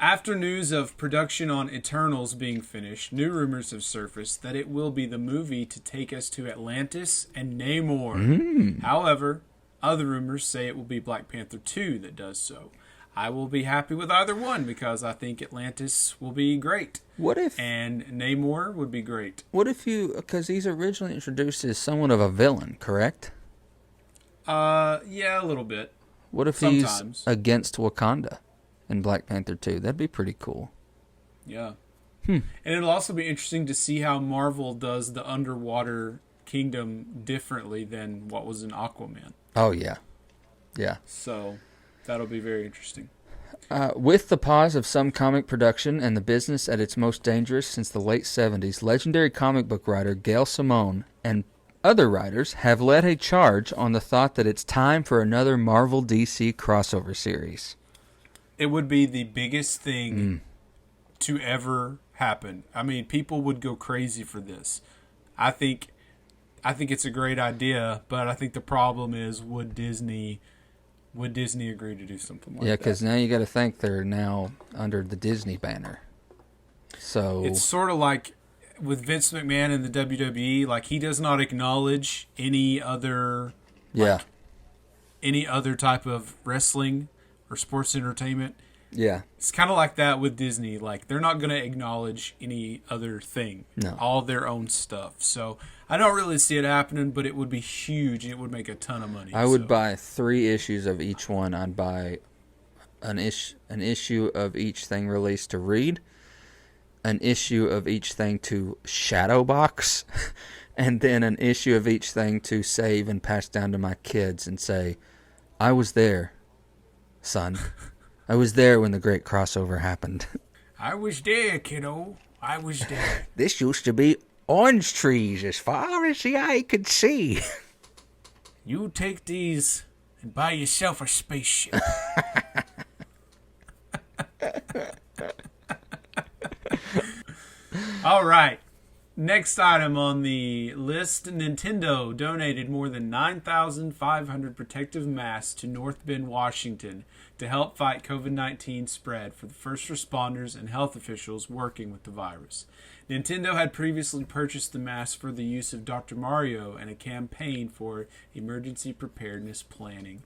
After news of production on Eternals being finished, new rumors have surfaced that it will be the movie to take us to Atlantis and Namor. However, other rumors say it will be Black Panther 2 that does so. I will be happy with either one because I think Atlantis will be great. And Namor would be great. What if because he's originally introduced as somewhat of a villain, correct? Yeah, a little bit. What if he's against Wakanda in Black Panther 2? That'd be pretty cool. Yeah. And it'll also be interesting to see how Marvel does the underwater kingdom differently than what was in Aquaman. Oh, yeah. Yeah. So that'll be very interesting. With the pause of some comic production and the business at its most dangerous since the late 70s, legendary comic book writer Gail Simone and other writers have led a charge on the thought that it's time for another Marvel DC crossover series. It would be the biggest thing to ever happen. I mean, people would go crazy for this. I think it's a great idea, but I think the problem is would Disney agree to do something like that? Yeah, because now you got to think they're now under the Disney banner. So it's sort of like with Vince McMahon in the WWE, like he does not acknowledge any other any other type of wrestling or sports entertainment. Yeah. It's kind of like that with Disney. Like they're not going to acknowledge any other thing. No. All their own stuff. So I don't really see it happening, but it would be huge. It would make a ton of money. I would buy 3 issues of each one. I'd buy an issue of each thing released to read, an issue of each thing to shadow box, and then an issue of each thing to save and pass down to my kids and say, I was there, son. I was there when the great crossover happened. I was there, kiddo. I was there. This used to be orange trees as far as the eye could see. You take these and buy yourself a spaceship. All right. Next item on the list, Nintendo donated more than 9,500 protective masks to North Bend, Washington to help fight COVID-19 spread for the first responders and health officials working with the virus. Nintendo had previously purchased the masks for the use of Dr. Mario and a campaign for emergency preparedness planning.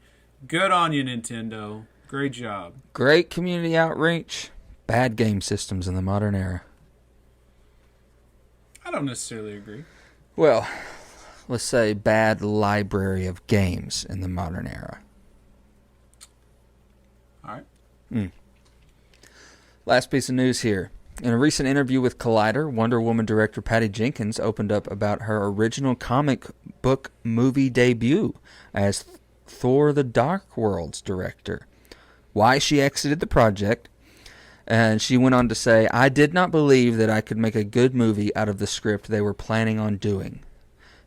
Good on you, Nintendo. Great job. Great community outreach. Bad game systems in the modern era. I don't necessarily agree. Well, let's say bad library of games in the modern era. All right. Last piece of news here. In a recent interview with Collider, Wonder Woman director Patty Jenkins opened up about her original comic book movie debut as Thor the Dark World's director, why she exited the project, and she went on to say, "I did not believe that I could make a good movie out of the script they were planning on doing."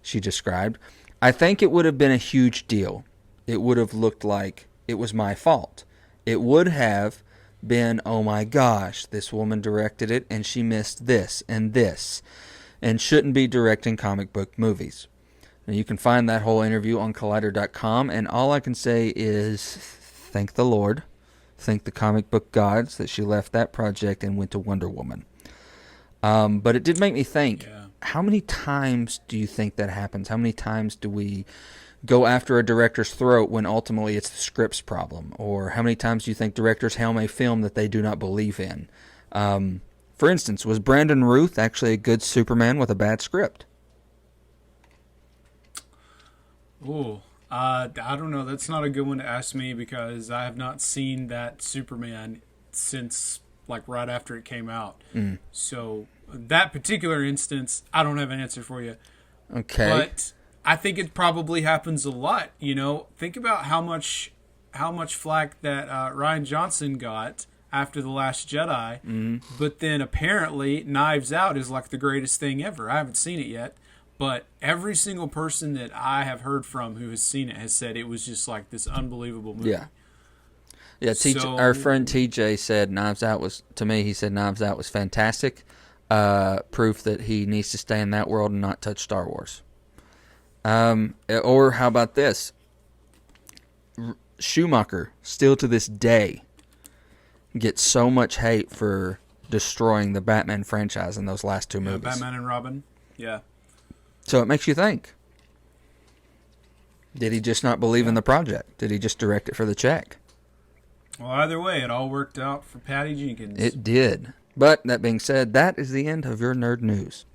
She described, "I think it would have been a huge deal. It would have looked like it was my fault. It would have been, oh my gosh, this woman directed it and she missed this and shouldn't be directing comic book movies." Now, you can find that whole interview on Collider.com, and all I can say is thank the Lord, thank the comic book gods that she left that project and went to Wonder Woman. But it did make me think, how many times do you think that happens? How many times do we go after a director's throat when ultimately it's the script's problem? Or how many times do you think directors helm a film that they do not believe in? For instance, was Brandon Routh actually a good Superman with a bad script? Ooh, I don't know. That's not a good one to ask me because I have not seen that Superman since like right after it came out. So that particular instance, I don't have an answer for you. Okay. But I think it probably happens a lot. You know, think about how much flack that Rian Johnson got after The Last Jedi. But then apparently Knives Out is like the greatest thing ever. I haven't seen it yet. But every single person that I have heard from who has seen it has said it was just like this unbelievable movie. Yeah. Our friend TJ said Knives Out was, to me, he said Knives Out was fantastic. Proof that he needs to stay in that world and not touch Star Wars. Or how about this? Schumacher, still to this day, gets so much hate for destroying the Batman franchise in those last two movies. Batman and Robin. Yeah. So it makes you think. Did he just not believe in the project? Did he just direct it for the check? Well, either way, it all worked out for Patty Jenkins. It did. But that being said, that is the end of your nerd news.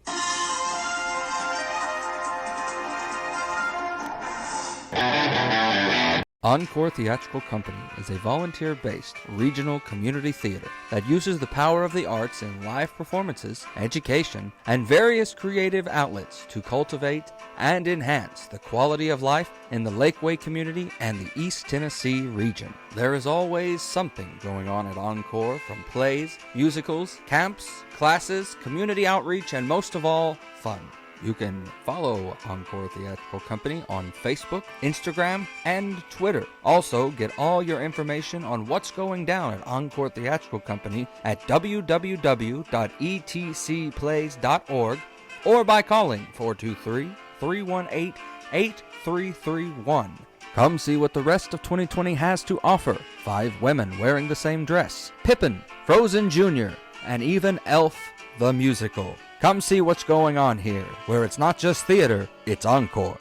Encore Theatrical Company is a volunteer-based regional community theater that uses the power of the arts in live performances, education, and various creative outlets to cultivate and enhance the quality of life in the Lakeway community and the East Tennessee region. There is always something going on at Encore, from plays, musicals, camps, classes, community outreach, and most of all, fun. You can follow Encore Theatrical Company on Facebook, Instagram, and Twitter. Also, get all your information on what's going down at Encore Theatrical Company at www.etcplays.org or by calling 423-318-8331. Come see what the rest of 2020 has to offer. 5 women wearing the same dress, Pippin, Frozen Jr., and even Elf the Musical. Come see what's going on here, where it's not just theater, it's Encore.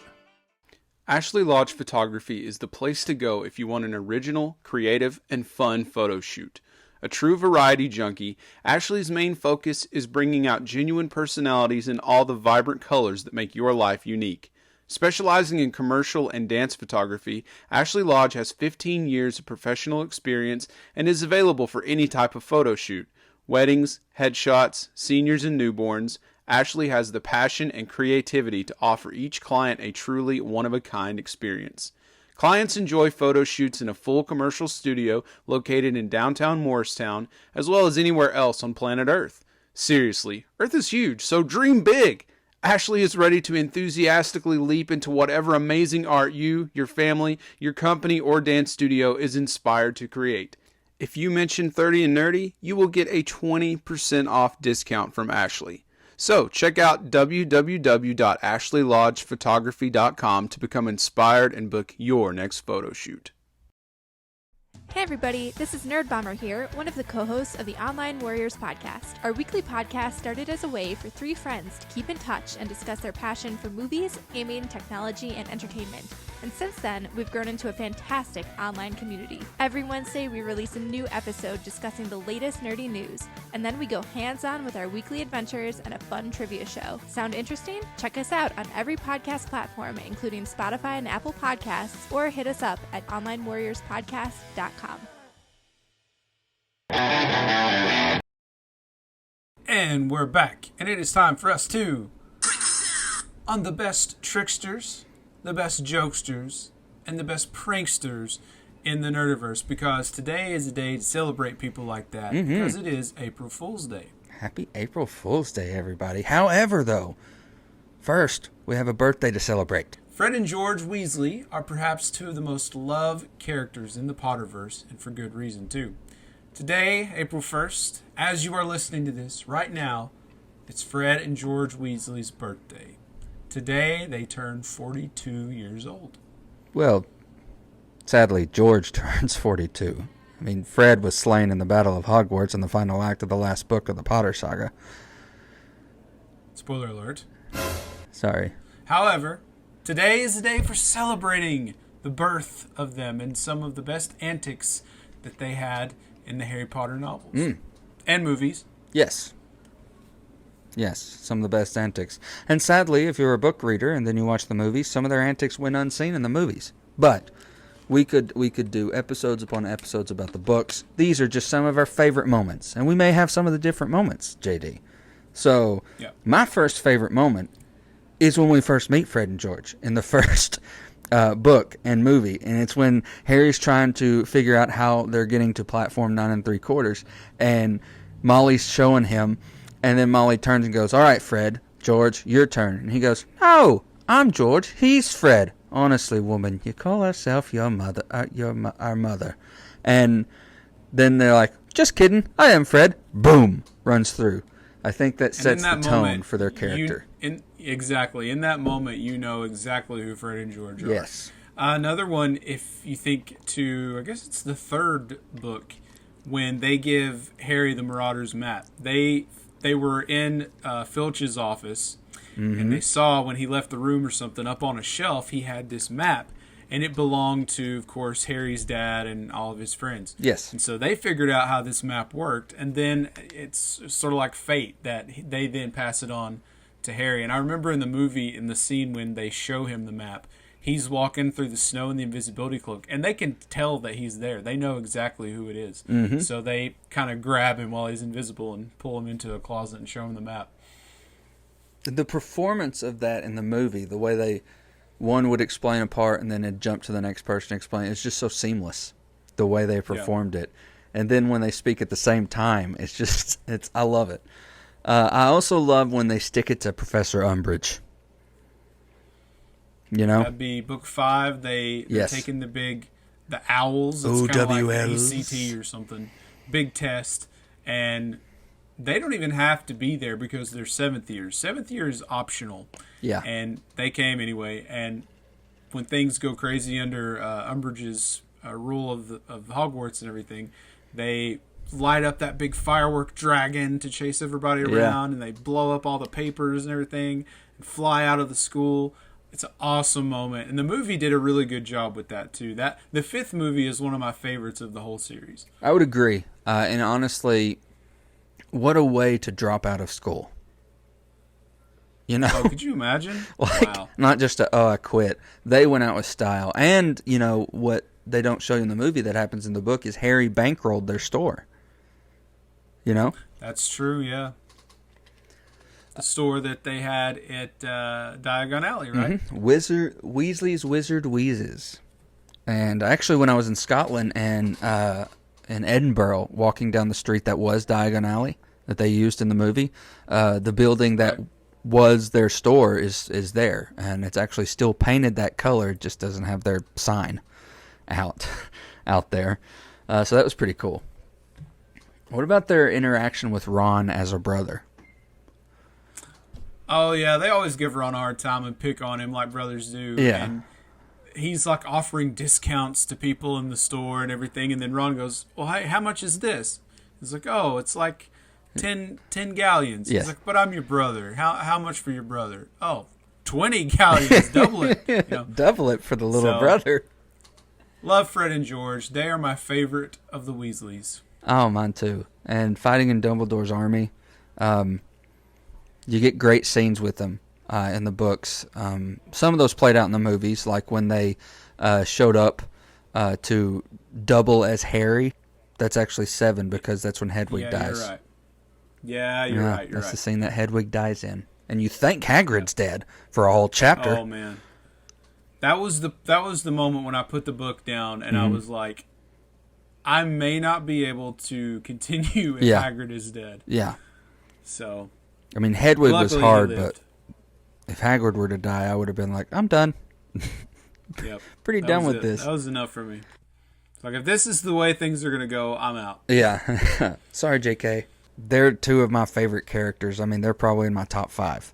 Ashley Lodge Photography is the place to go if you want an original, creative, and fun photo shoot. A true variety junkie, Ashley's main focus is bringing out genuine personalities in all the vibrant colors that make your life unique. Specializing in commercial and dance photography, Ashley Lodge has 15 years of professional experience and is available for any type of photo shoot. Weddings, headshots, seniors, and newborns, Ashley has the passion and creativity to offer each client a truly one-of-a-kind experience. Clients enjoy photo shoots in a full commercial studio located in downtown Morristown, as well as anywhere else on planet Earth. Seriously, Earth is huge, so dream big! Ashley is ready to enthusiastically leap into whatever amazing art you, your family, your company, or dance studio is inspired to create. If you mention 30 and Nerdy, you will get a 20% off discount from Ashley. So check out www.ashleylodgephotography.com to become inspired and book your next photo shoot. Hey everybody, this is Nerd Bomber here, one of the co-hosts of the Online Warriors podcast. Our weekly podcast started as a way for three friends to keep in touch and discuss their passion for movies, gaming, technology, and entertainment. And since then, we've grown into a fantastic online community. Every Wednesday, we release a new episode discussing the latest nerdy news, and then we go hands-on with our weekly adventures and a fun trivia show. Sound interesting? Check us out on every podcast platform, including Spotify and Apple Podcasts, or hit us up at onlinewarriorspodcast.com. And we're back, and it is time for us to on the best tricksters, the best jokesters, and the best pranksters in the Nerdiverse, because today is a day to celebrate people like that, because it is April Fool's Day. Happy April Fool's Day, everybody. However, though, first, we have a birthday to celebrate. Fred and George Weasley are perhaps two of the most loved characters in the Potterverse, and for good reason, too. Today, April 1st, as you are listening to this right now, it's Fred and George Weasley's birthday. Today, they turn 42 years old. Well, sadly, George turns 42. I mean, Fred was slain in the Battle of Hogwarts in the final act of the last book of the Potter saga. Spoiler alert. Sorry. However, today is the day for celebrating the birth of them and some of the best antics that they had in the Harry Potter novels and movies. Yes. Yes, some of the best antics. And sadly, if you're a book reader and then you watch the movies, some of their antics went unseen in the movies. But we could do episodes upon episodes about the books. These are just some of our favorite moments. And we may have some of the different moments, JD. So, My first favorite moment is when we first meet Fred and George in the first book and movie, and it's when Harry's trying to figure out how they're getting to platform 9 3/4, and Molly's showing him, and then Molly turns and goes, "All right, Fred, George, your turn." And he goes, "No, I'm George. He's Fred." "Honestly, woman, you call yourself your mother, our mother." And then they're like, "Just kidding. I am Fred." Boom, runs through. I think that sets the tone for their character. Exactly. In that moment, you know exactly who Fred and George are. Yes. Another one, if you think to, I guess it's the third book, when they give Harry the Marauder's map. They were in Filch's office, and they saw when he left the room or something, up on a shelf, he had this map. And it belonged to, of course, Harry's dad and all of his friends. Yes. And so they figured out how this map worked. And then it's sort of like fate that they then pass it on to Harry. And I remember in the movie, in the scene when they show him the map, he's walking through the snow in the invisibility cloak. And they can tell that he's there. They know exactly who it is. So they kind of grab him while he's invisible and pull him into a closet and show him the map. The performance of that in the movie, the way one would explain a part and then it'd jump to the next person to explain. It's just so seamless, the way they performed it. And then when they speak at the same time, I love it. I also love when they stick it to Professor Umbridge. You know? That'd be book 5. They're taking the owls. It's kind of like ACT or something. Big test. And they don't even have to be there because they're 7th years. 7th year is optional. Yeah. And they came anyway. And when things go crazy under Umbridge's rule of Hogwarts and everything, they light up that big firework dragon to chase everybody around, and they blow up all the papers and everything and fly out of the school. It's an awesome moment. And the movie did a really good job with that, too. The 5th movie is one of my favorites of the whole series. I would agree. And honestly, what a way to drop out of school. You know? Oh, could you imagine? Wow. Not just I quit. They went out with style. And, you know, what they don't show you in the movie that happens in the book is Harry bankrolled their store. You know? That's true, yeah. The store that they had at Diagon Alley, right? Weasley's Wizard Wheezes. And actually, when I was in Scotland and in Edinburgh, walking down the street that was Diagon Alley, that they used in the movie, the building that was their store is there. And it's actually still painted that color, it just doesn't have their sign out there. So that was pretty cool. What about their interaction with Ron as a brother? Oh, yeah, they always give Ron a hard time and pick on him like brothers do. Yeah. And he's like offering discounts to people in the store and everything. And then Ron goes, well, hey, how much is this? He's like, oh, it's like 10 galleons. Yeah. He's like, but I'm your brother. How much for your brother? Oh, 20 galleons. Double it. You know? Double it for the little brother. Love Fred and George. They are my favorite of the Weasleys. Oh, mine too. And fighting in Dumbledore's army, you get great scenes with them in the books. Some of those played out in the movies, like when they showed up to double as Harry. That's actually 7 because that's when Hedwig dies. You're right. Yeah, you're right. That's the scene that Hedwig dies in. And you think Hagrid's dead for a whole chapter. Oh, man. That was the moment when I put the book down and I was like, I may not be able to continue if Hagrid is dead. Yeah. So, I mean, Hedwig was luckily hard, he but lived. if Hagrid were to die, I would have been like, I'm done. Yep. Pretty done with this. That was enough for me. Like, if this is the way things are going to go, I'm out. Yeah. Sorry, JK. They're 2 of my favorite characters. I mean, they're probably in my top 5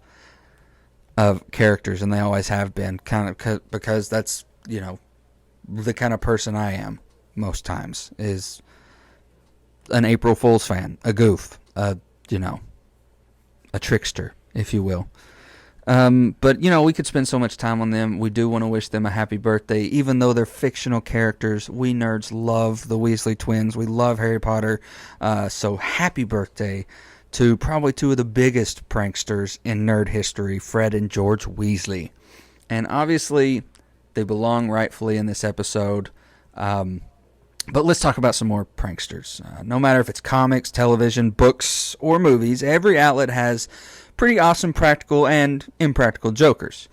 of characters, and they always have been, kind of because that's, you know, the kind of person I am most times, is an April Fool's fan, a goof, you know, a trickster, if you will. But, you know, we could spend so much time on them. We do want to wish them a happy birthday. Even though they're fictional characters, we nerds love the Weasley twins. We love Harry Potter. So happy birthday to probably 2 of the biggest pranksters in nerd history, Fred and George Weasley. And obviously, they belong rightfully in this episode. But let's talk about some more pranksters. No matter if it's comics, television, books, or movies, every outlet has pretty awesome practical and impractical jokers.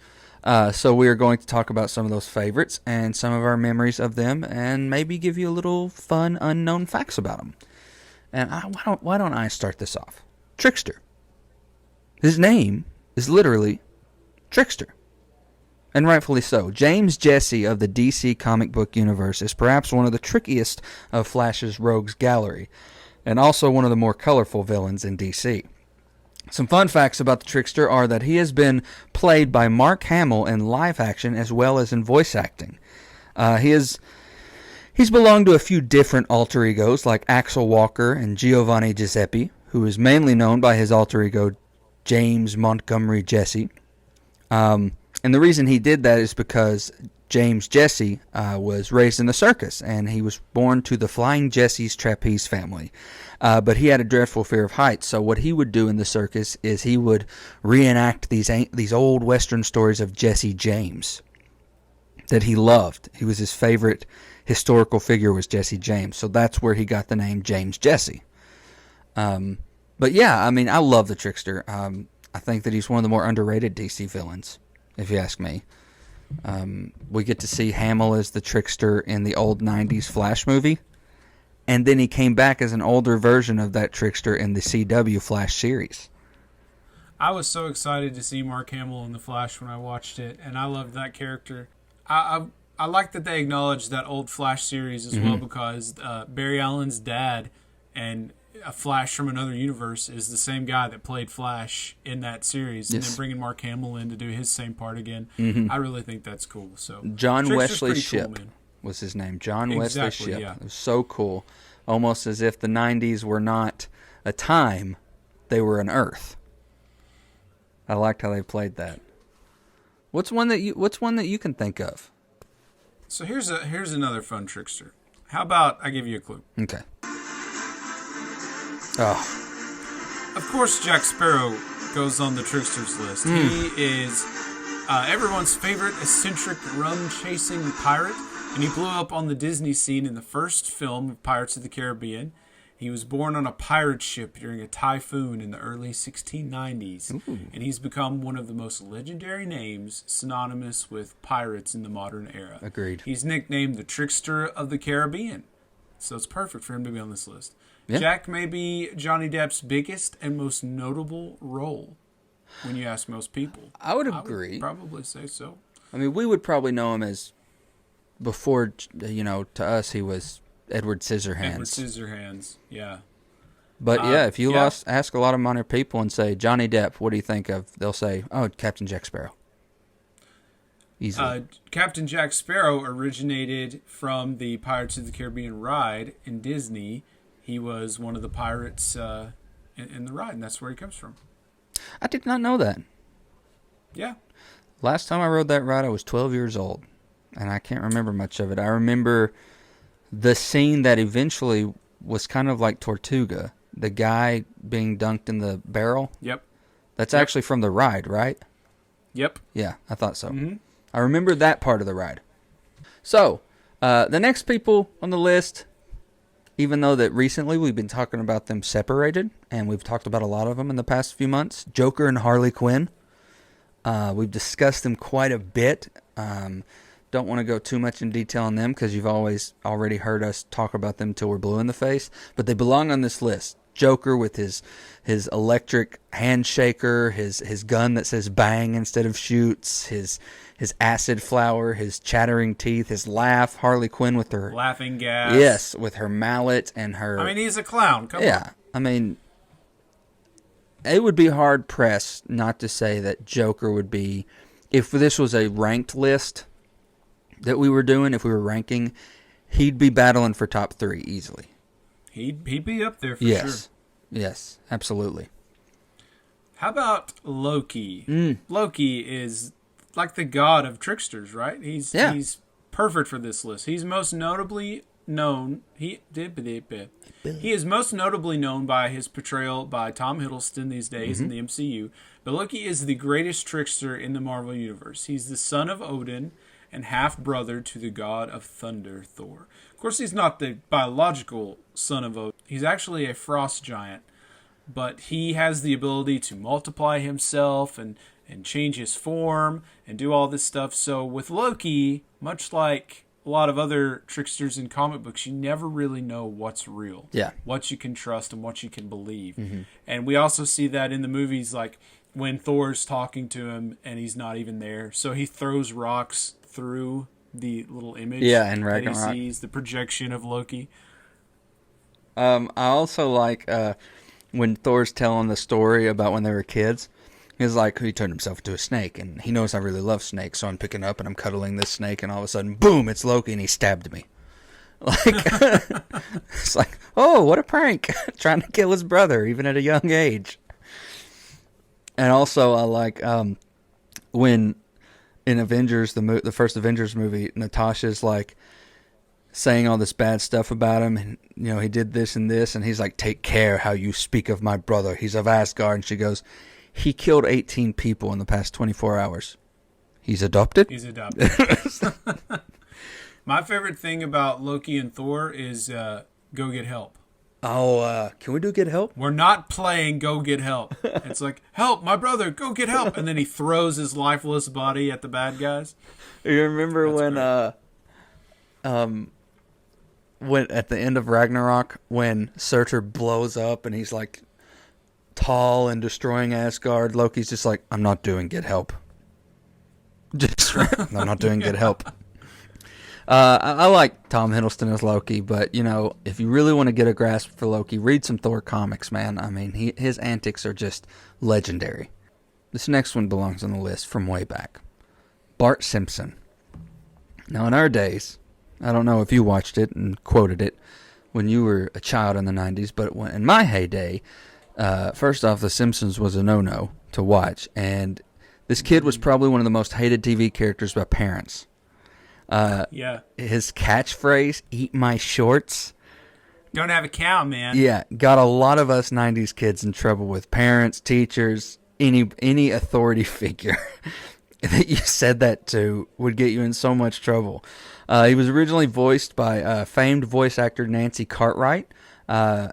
So we are going to talk about some of those favorites and some of our memories of them, and maybe give you a little fun, unknown facts about them. And why don't I start this off? Trickster. His name is literally Trickster. And rightfully so. James Jesse of the DC comic book universe is perhaps one of the trickiest of Flash's rogues gallery, and also one of the more colorful villains in DC. Some fun facts about the Trickster are that he has been played by Mark Hamill in live action as well as in voice acting. He's belonged to a few different alter egos like Axel Walker and Giovanni Giuseppe, who is mainly known by his alter ego James Montgomery Jesse. And the reason he did that is because James Jesse was raised in the circus, and he was born to the Flying Jesse's trapeze family. But he had a dreadful fear of heights, so what he would do in the circus is he would reenact these old Western stories of Jesse James that he loved. He was his favorite historical figure was Jesse James, so that's where he got the name James Jesse. But yeah, I mean, I love the Trickster. I think that he's one of the more underrated DC villains, if you ask me. We get to see Hamill as the Trickster in the old 90s Flash movie, and then he came back as an older version of that Trickster in the CW Flash series. I was so excited to see Mark Hamill in the Flash when I watched it, and I loved that character. I like that they acknowledged that old Flash series as well, because Barry Allen's dad and a Flash from another universe is the same guy that played Flash in that series, and then bringing Mark Hamill in to do his same part again. I really think that's cool. So John Trickster's Wesley pretty Shipp cool, was his name. John Wesley Shipp. Yeah. It was so cool. Almost as if the 90s were not a time, they were an Earth. I liked how they played that. What's one that you can think of? So here's another fun Trickster. How about I give you a clue? Okay. Oh. Of course, Jack Sparrow goes on the Tricksters list. He is everyone's favorite eccentric rum-chasing pirate, and he blew up on the Disney scene in the first film of Pirates of the Caribbean. He was born on a pirate ship during a typhoon in the early 1690s, and he's become one of the most legendary names synonymous with pirates in the modern era. Agreed. He's nicknamed the Trickster of the Caribbean, so it's perfect for him to be on this list. Yeah. Jack may be Johnny Depp's biggest and most notable role when you ask most people. I would agree. I would probably say so. I mean, we would probably know him as, before, to us, he was Edward Scissorhands. Edward Scissorhands, yeah. But yeah, if you ask a lot of minor people and say, Johnny Depp, what do you think of? They'll say, oh, Captain Jack Sparrow. Easily. Captain Jack Sparrow originated from the Pirates of the Caribbean ride in Disney. He was one of the pirates in the ride, and that's where he comes from. I did not know that. Yeah. Last time I rode that ride, I was 12 years old, and I can't remember much of it. I remember the scene that eventually was kind of like Tortuga, the guy being dunked in the barrel. Yep. That's actually from the ride, right? Yep. Yeah, I thought so. Mm-hmm. I remember that part of the ride. So, the next people on the list, even though that recently we've been talking about them separated, and we've talked about a lot of them in the past few months, Joker and Harley Quinn. We've discussed them quite a bit. Don't want to go too much in detail on them because you've already heard us talk about them till we're blue in the face. But they belong on this list. Joker with his electric handshaker, his gun that says bang instead of shoots, his acid flower, his chattering teeth, his laugh. Harley Quinn with her laughing gas. Yes, with her mallet and her. I mean, he's a clown. Come on. Yeah, I mean, it would be hard pressed not to say that Joker would be, if this was a ranked list that we were doing, if we were ranking, he'd be battling for top 3 easily. He'd be up there for sure. Yes, absolutely. How about Loki? Loki is like the god of tricksters, right? He's perfect for this list. He's most notably known. He is most notably known by his portrayal by Tom Hiddleston these days in the MCU. But Loki is the greatest trickster in the Marvel Universe. He's the son of Odin and half-brother to the god of thunder, Thor. Of course, he's not the biological son of Odin. He's actually a frost giant. But he has the ability to multiply himself and change his form and do all this stuff. So with Loki, much like a lot of other tricksters in comic books, you never really know what's real. Yeah. What you can trust and what you can believe. And we also see that in the movies, like when Thor's talking to him and he's not even there. So he throws rocks through the little image and that he Ragnarok sees, the projection of Loki. I also like when Thor's telling the story about when they were kids. He's like, he turned himself into a snake, and he knows I really love snakes, so I'm picking up and I'm cuddling this snake, and all of a sudden, boom, it's Loki, and he stabbed me. Like, it's like, oh, what a prank. Trying to kill his brother, even at a young age. And also, I like when in Avengers, the first Avengers movie, Natasha's like saying all this bad stuff about him, and he did this and this, and he's like, take care how you speak of my brother. He's of Asgard. And she goes, he killed 18 people in the past 24 hours. He's adopted? He's adopted. My favorite thing about Loki and Thor is Go Get Help. Oh, can we do Get Help? We're not playing Go Get Help. It's like, help, my brother, go get help. And then he throws his lifeless body at the bad guys. You remember when at the end of Ragnarok, when Surtur blows up and he's like tall and destroying Asgard, Loki's just like, I'm not doing Get Help. I'm not doing Get Help. I like Tom Hiddleston as Loki, but if you really want to get a grasp for Loki, read some Thor comics, man. I mean, his antics are just legendary. This next one belongs on the list from way back. Bart Simpson. Now, in our days, I don't know if you watched it and quoted it when you were a child in the 90s, but in my heyday, first off, The Simpsons was a no-no to watch, and this kid was probably one of the most hated TV characters by parents. His catchphrase, eat my shorts. Don't have a cow, man. Yeah, got a lot of us 90s kids in trouble with parents, teachers, any authority figure that you said that to would get you in so much trouble. He was originally voiced by famed voice actor Nancy Cartwright.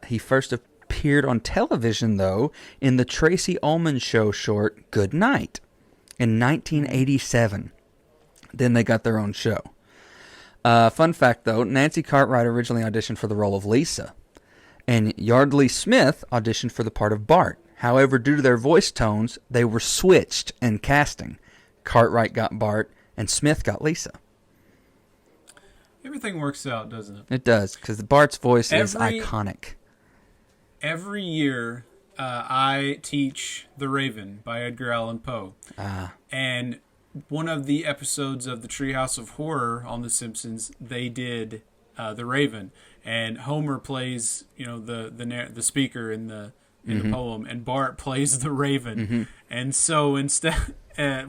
He first appeared on television, though, in the Tracy Ullman Show short Good Night in 1987. Then they got their own show. Fun fact, though, Nancy Cartwright originally auditioned for the role of Lisa, and Yardley Smith auditioned for the part of Bart. However, due to their voice tones, they were switched in casting. Cartwright got Bart, and Smith got Lisa. Everything works out, doesn't it? It does, because Bart's voice is iconic. every year I teach The Raven by Edgar Allan Poe. And one of the episodes of the Treehouse of Horror on The Simpsons, they did The Raven, and Homer plays, the speaker in the poem, and Bart plays the Raven. And so instead,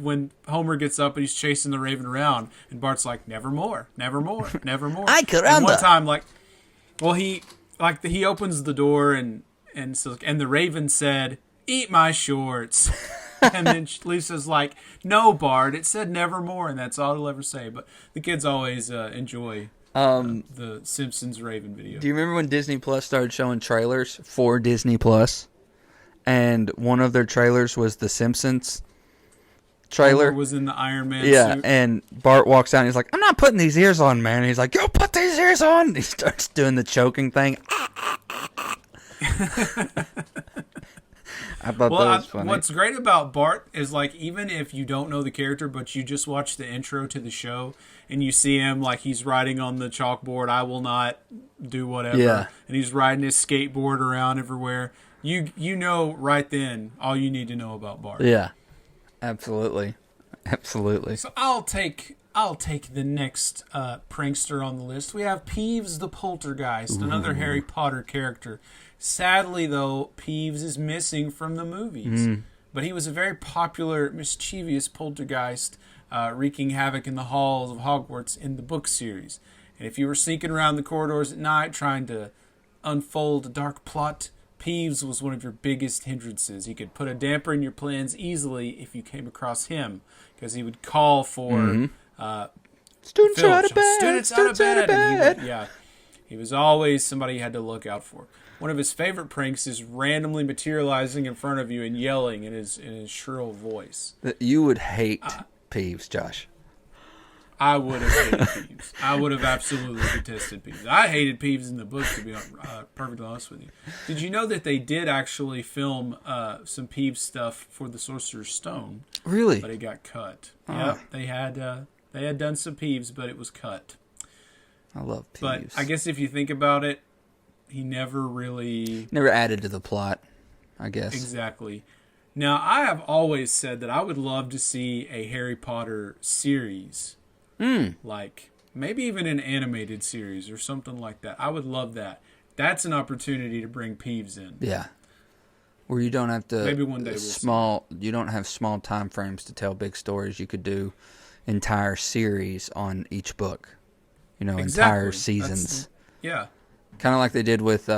when Homer gets up and he's chasing the Raven around, and Bart's like, "Nevermore, nevermore, nevermore." Ay, caramba. And one time, he opens the door and the Raven said, "Eat my shorts." And then Lisa's like, "No, Bart, it said nevermore," and that's all he'll ever say. But the kids always enjoy the Simpsons Raven video. Do you remember when Disney Plus started showing trailers for Disney Plus? And one of their trailers was the Simpsons trailer. Homer was in the Iron Man suit. And Bart walks out and he's like, "I'm not putting these ears on, man." And he's like, "Yo, put these ears on." And he starts doing the choking thing. I thought that was funny. What's great about Bart is, like, even if you don't know the character, but you just watch the intro to the show and you see him, like, he's writing on the chalkboard, "I will not do whatever." Yeah. And he's riding his skateboard around everywhere. You know right then all you need to know about Bart. Yeah. Absolutely. Absolutely. So I'll take the next prankster on the list. We have Peeves the Poltergeist, another Harry Potter character. Sadly, though, Peeves is missing from the movies. But he was a very popular, mischievous poltergeist, wreaking havoc in the halls of Hogwarts in the book series. And if you were sneaking around the corridors at night trying to unfold a dark plot, Peeves was one of your biggest hindrances. He could put a damper in your plans easily if you came across him, because he would call for Students out of bed. Students out of bed. And he was always somebody you had to look out for. One of his favorite pranks is randomly materializing in front of you and yelling in his shrill voice. You would hate Peeves, Josh. I would have hated Peeves. I would have absolutely detested Peeves. I hated Peeves in the book, to be perfectly honest with you. Did you know that they did actually film some Peeves stuff for the Sorcerer's Stone? Really? But it got cut. Yep, they had done some Peeves, but it was cut. I love Peeves. But I guess if you think about it, he never added to the plot, I guess. Exactly. Now, I have always said that I would love to see a Harry Potter series. Like, maybe even an animated series or something like that. I would love that. That's an opportunity to bring Peeves in. Yeah. Where you don't have to... Maybe one day you don't have small time frames to tell big stories. You could do entire series on each book. Entire seasons. Yeah. Kind of like they did with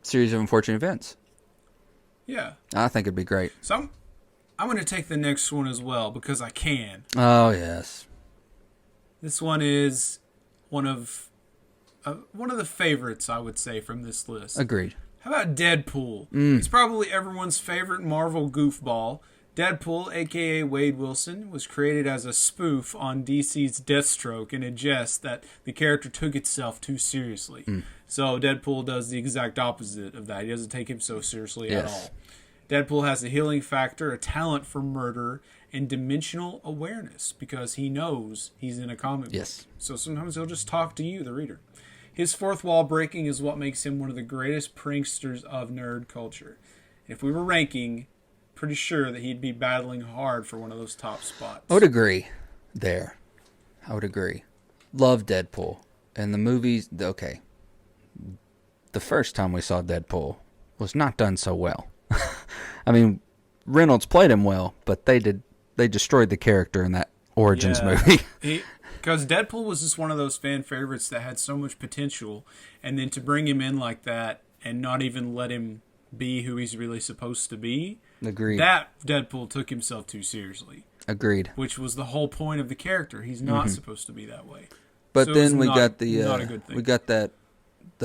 Series of Unfortunate Events. Yeah. I think it'd be great. So I'm going to take the next one as well because I can. Oh, yes. This one is one of the favorites, I would say, from this list. Agreed. How about Deadpool? It's probably everyone's favorite Marvel goofball. Deadpool, a.k.a. Wade Wilson, was created as a spoof on DC's Deathstroke in a jest that the character took itself too seriously. So Deadpool does the exact opposite of that. He doesn't take him so seriously at all. Deadpool has a healing factor, a talent for murder, and dimensional awareness because he knows he's in a comic book. Yes. So sometimes he'll just talk to you, the reader. His fourth wall breaking is what makes him one of the greatest pranksters of nerd culture. If we were ranking, pretty sure that he'd be battling hard for one of those top spots. I would agree there. I would agree. Love Deadpool. And the movies, okay. The first time we saw Deadpool was not done so well. I mean, Reynolds played him well, but they destroyed the character in that Origins movie. Because Deadpool was just one of those fan favorites that had so much potential, and then to bring him in like that and not even let him be who he's really supposed to be. Agreed. That Deadpool took himself too seriously. Agreed. Which was the whole point of the character. He's not supposed to be that way. But so then we got not a good thing. We got the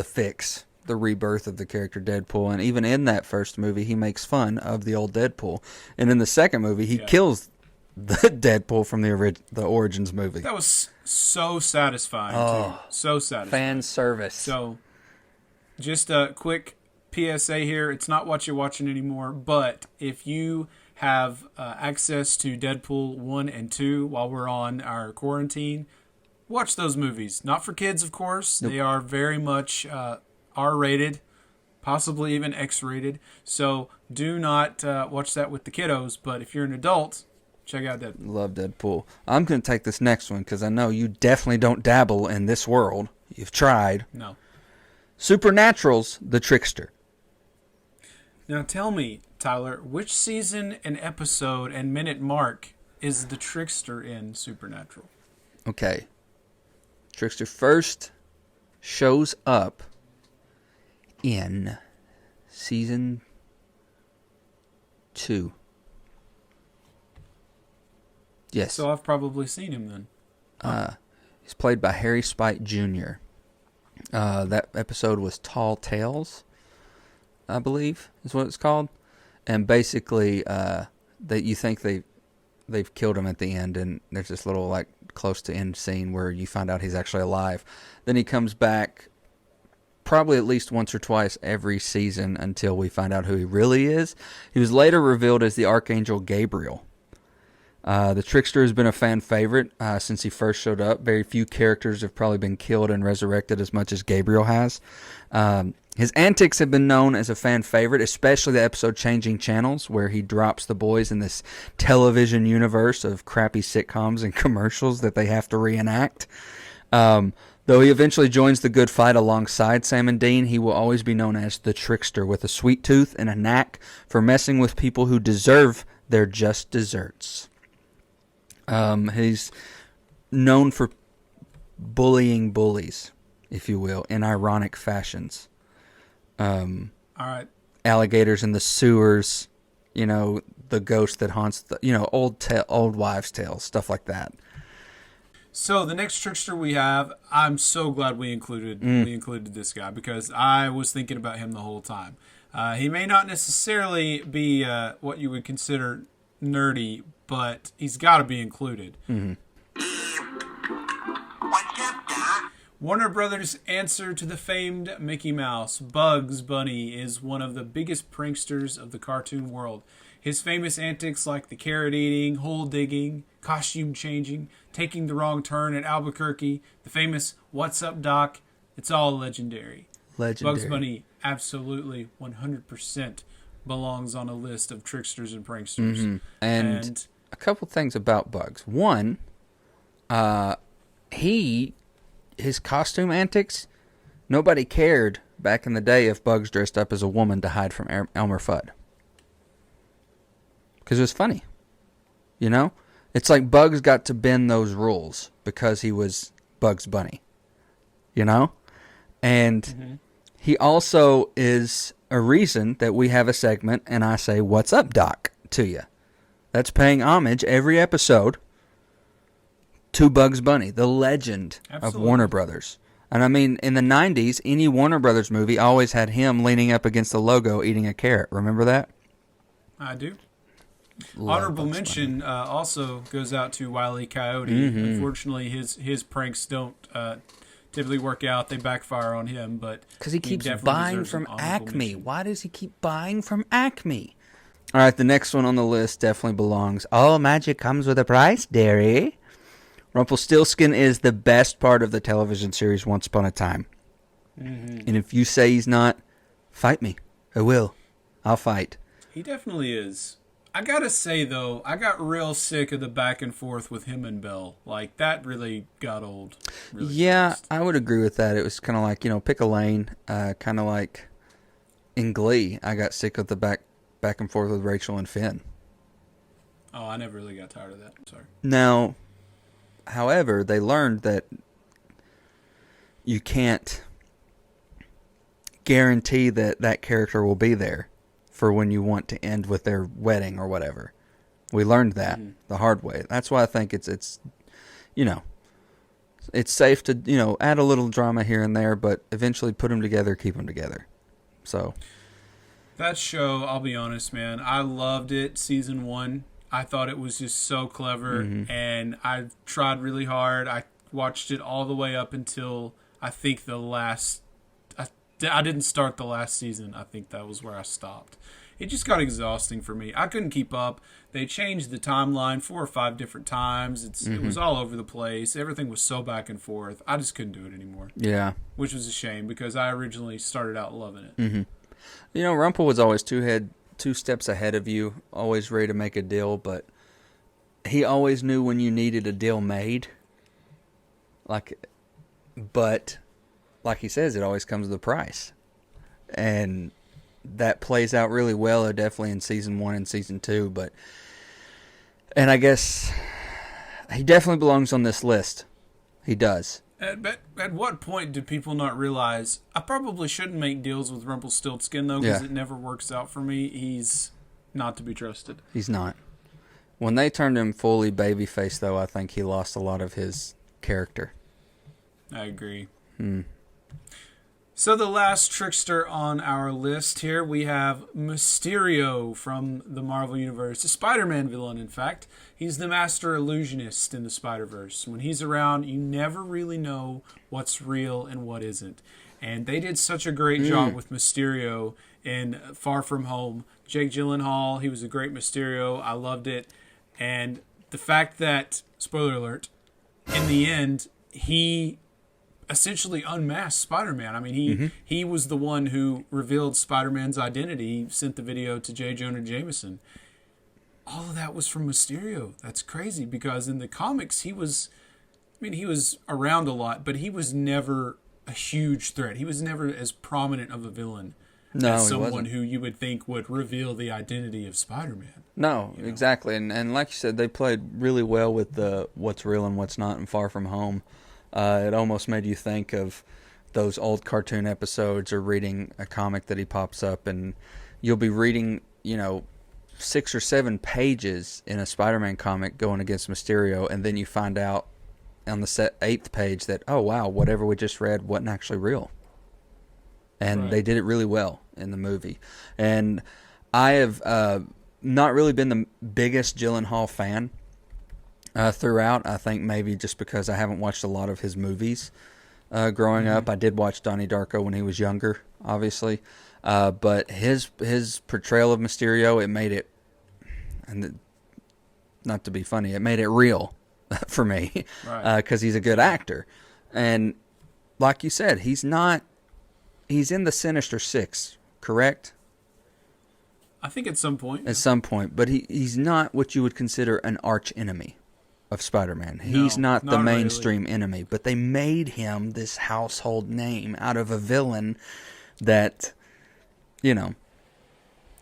fix, the rebirth of the character Deadpool, and even in that first movie, he makes fun of the old Deadpool, and in the second movie, he kills the Deadpool from the Origins movie. That was so satisfying. Too. So satisfying. Fan service. So, just a quick PSA here. It's not what you're watching anymore, but if you have access to Deadpool 1 and 2 while we're on our quarantine, watch those movies. Not for kids, of course. Nope. They are very much R-rated, possibly even X-rated. So do not watch that with the kiddos. But if you're an adult, check out Deadpool. Love Deadpool. I'm going to take this next one because I know you definitely don't dabble in this world. You've tried. No. Supernatural's The Trickster. Now tell me, Tyler, which season and episode and minute mark is the Trickster in Supernatural? Okay. Trickster first shows up in season 2. Yes. So I've probably seen him then. He's played by Harry Spite Jr. That episode was Tall Tales, I believe, is what it's called. And basically, that you think they've killed him at the end, and there's this little like close to end scene where you find out he's actually alive. Then he comes back probably at least once or twice every season until we find out who he really is. He was later revealed as the Archangel Gabriel. The Trickster has been a fan favorite since he first showed up. Very few characters have probably been killed and resurrected as much as Gabriel has. His antics have been known as a fan favorite, especially the episode Changing Channels, where he drops the boys in this television universe of crappy sitcoms and commercials that they have to reenact. Though he eventually joins the good fight alongside Sam and Dean, he will always be known as the Trickster, with a sweet tooth and a knack for messing with people who deserve their just desserts. He's known for bullying bullies, if you will, in ironic fashions. All right. Alligators in the sewers, the ghost that haunts the, old wives' tales, stuff like that. So the next Trickster we have, I'm so glad we included this guy, because I was thinking about him the whole time. He may not necessarily be what you would consider nerdy, but he's got to be included. Mm-hmm. What's up, Doc? Warner Brothers' answer to the famed Mickey Mouse, Bugs Bunny, is one of the biggest pranksters of the cartoon world. His famous antics like the carrot eating, hole digging, costume changing, taking the wrong turn at Albuquerque, the famous "What's up, Doc?" It's all legendary. Bugs Bunny absolutely 100% belongs on a list of tricksters and pranksters. Mm-hmm. And a couple things about Bugs. One, his costume antics, nobody cared back in the day if Bugs dressed up as a woman to hide from Elmer Fudd. Because it was funny. It's like Bugs got to bend those rules because he was Bugs Bunny. And he also is a reason that we have a segment and I say, "What's up, Doc?" to you. That's paying homage every episode to Bugs Bunny, the legend of Warner Brothers. And I mean, in the 90s, any Warner Brothers movie always had him leaning up against the logo eating a carrot. Remember that? I do. Love Honorable Bugs mention also goes out to Wile E. Coyote. Unfortunately, his pranks don't typically work out. They backfire on him, but because he keeps definitely buying deserves from an honorable Acme. mention. Why does he keep buying from Acme? All right, the next one on the list definitely belongs. All magic comes with a price, dearie. Rumpelstiltskin is the best part of the television series Once Upon a Time. And if you say he's not, fight me. I will. I'll fight. He definitely is. I gotta say, though, I got real sick of the back and forth with him and Belle. Like, that really got old. Really fast. I would agree with that. It was kind of like, pick a lane. Kind of like in Glee, I got sick of the back and forth with Rachel and Finn. Oh, I never really got tired of that. Sorry. Now, however, they learned that you can't guarantee that that character will be there for when you want to end with their wedding or whatever. We learned that the hard way. That's why I think it's safe to, add a little drama here and there, but eventually put them together, keep them together. So That show, I'll be honest, man, I loved it. Season 1. I thought it was just so clever, and I tried really hard. I watched it all the way up until I think the last. I didn't start the last season. I think that was where I stopped. It just got exhausting for me. I couldn't keep up. They changed the timeline 4 or 5 different times. It was all over the place. Everything was so back and forth. I just couldn't do it anymore. yeah. Which was a shame because I originally started out loving it. Rumple was always two steps ahead of you, always ready to make a deal, but he always knew when you needed a deal made. But like he says, it always comes with a price. And that plays out really well, definitely in season 1 and season 2, and I guess he definitely belongs on this list. He does. At what point do people not realize I probably shouldn't make deals with Rumpelstiltskin, though, because it never works out for me? He's not to be trusted. He's not. When they turned him fully babyface, though, I think he lost a lot of his character. I agree. So the last trickster on our list here, we have Mysterio from the Marvel Universe. A Spider-Man villain, in fact. He's the master illusionist in the Spider-Verse. When he's around, you never really know what's real and what isn't. And they did such a great job with Mysterio in Far From Home. Jake Gyllenhaal, he was a great Mysterio. I loved it. And the fact that, spoiler alert, in the end, he essentially unmasked Spider-Man. I mean, he was the one who revealed Spider-Man's identity. He sent the video to J. Jonah Jameson. All of that was from Mysterio. That's crazy, because in the comics, he was around a lot, but he was never a huge threat. He was never as prominent of a villain as someone who you would think would reveal the identity of Spider-Man. No, exactly. And like you said, they played really well with the what's real and what's not in Far From Home. It almost made you think of those old cartoon episodes, or reading a comic that he pops up, and you'll be reading, 6 or 7 pages in a Spider-Man comic going against Mysterio, and then you find out on the 8th page that, oh wow, whatever we just read wasn't actually real. And they did it really well in the movie. And I have not really been the biggest Gyllenhaal fan throughout. I think maybe just because I haven't watched a lot of his movies growing up. I did watch Donnie Darko when he was younger, obviously. But his portrayal of Mysterio, it made it, and not to be funny, it made it real for me, because he's a good actor. And like you said, he's in the Sinister Six, correct? I think at some point. At some point, but he's not what you would consider an arch enemy of Spider-Man. He's not the mainstream enemy, but they made him this household name out of a villain that,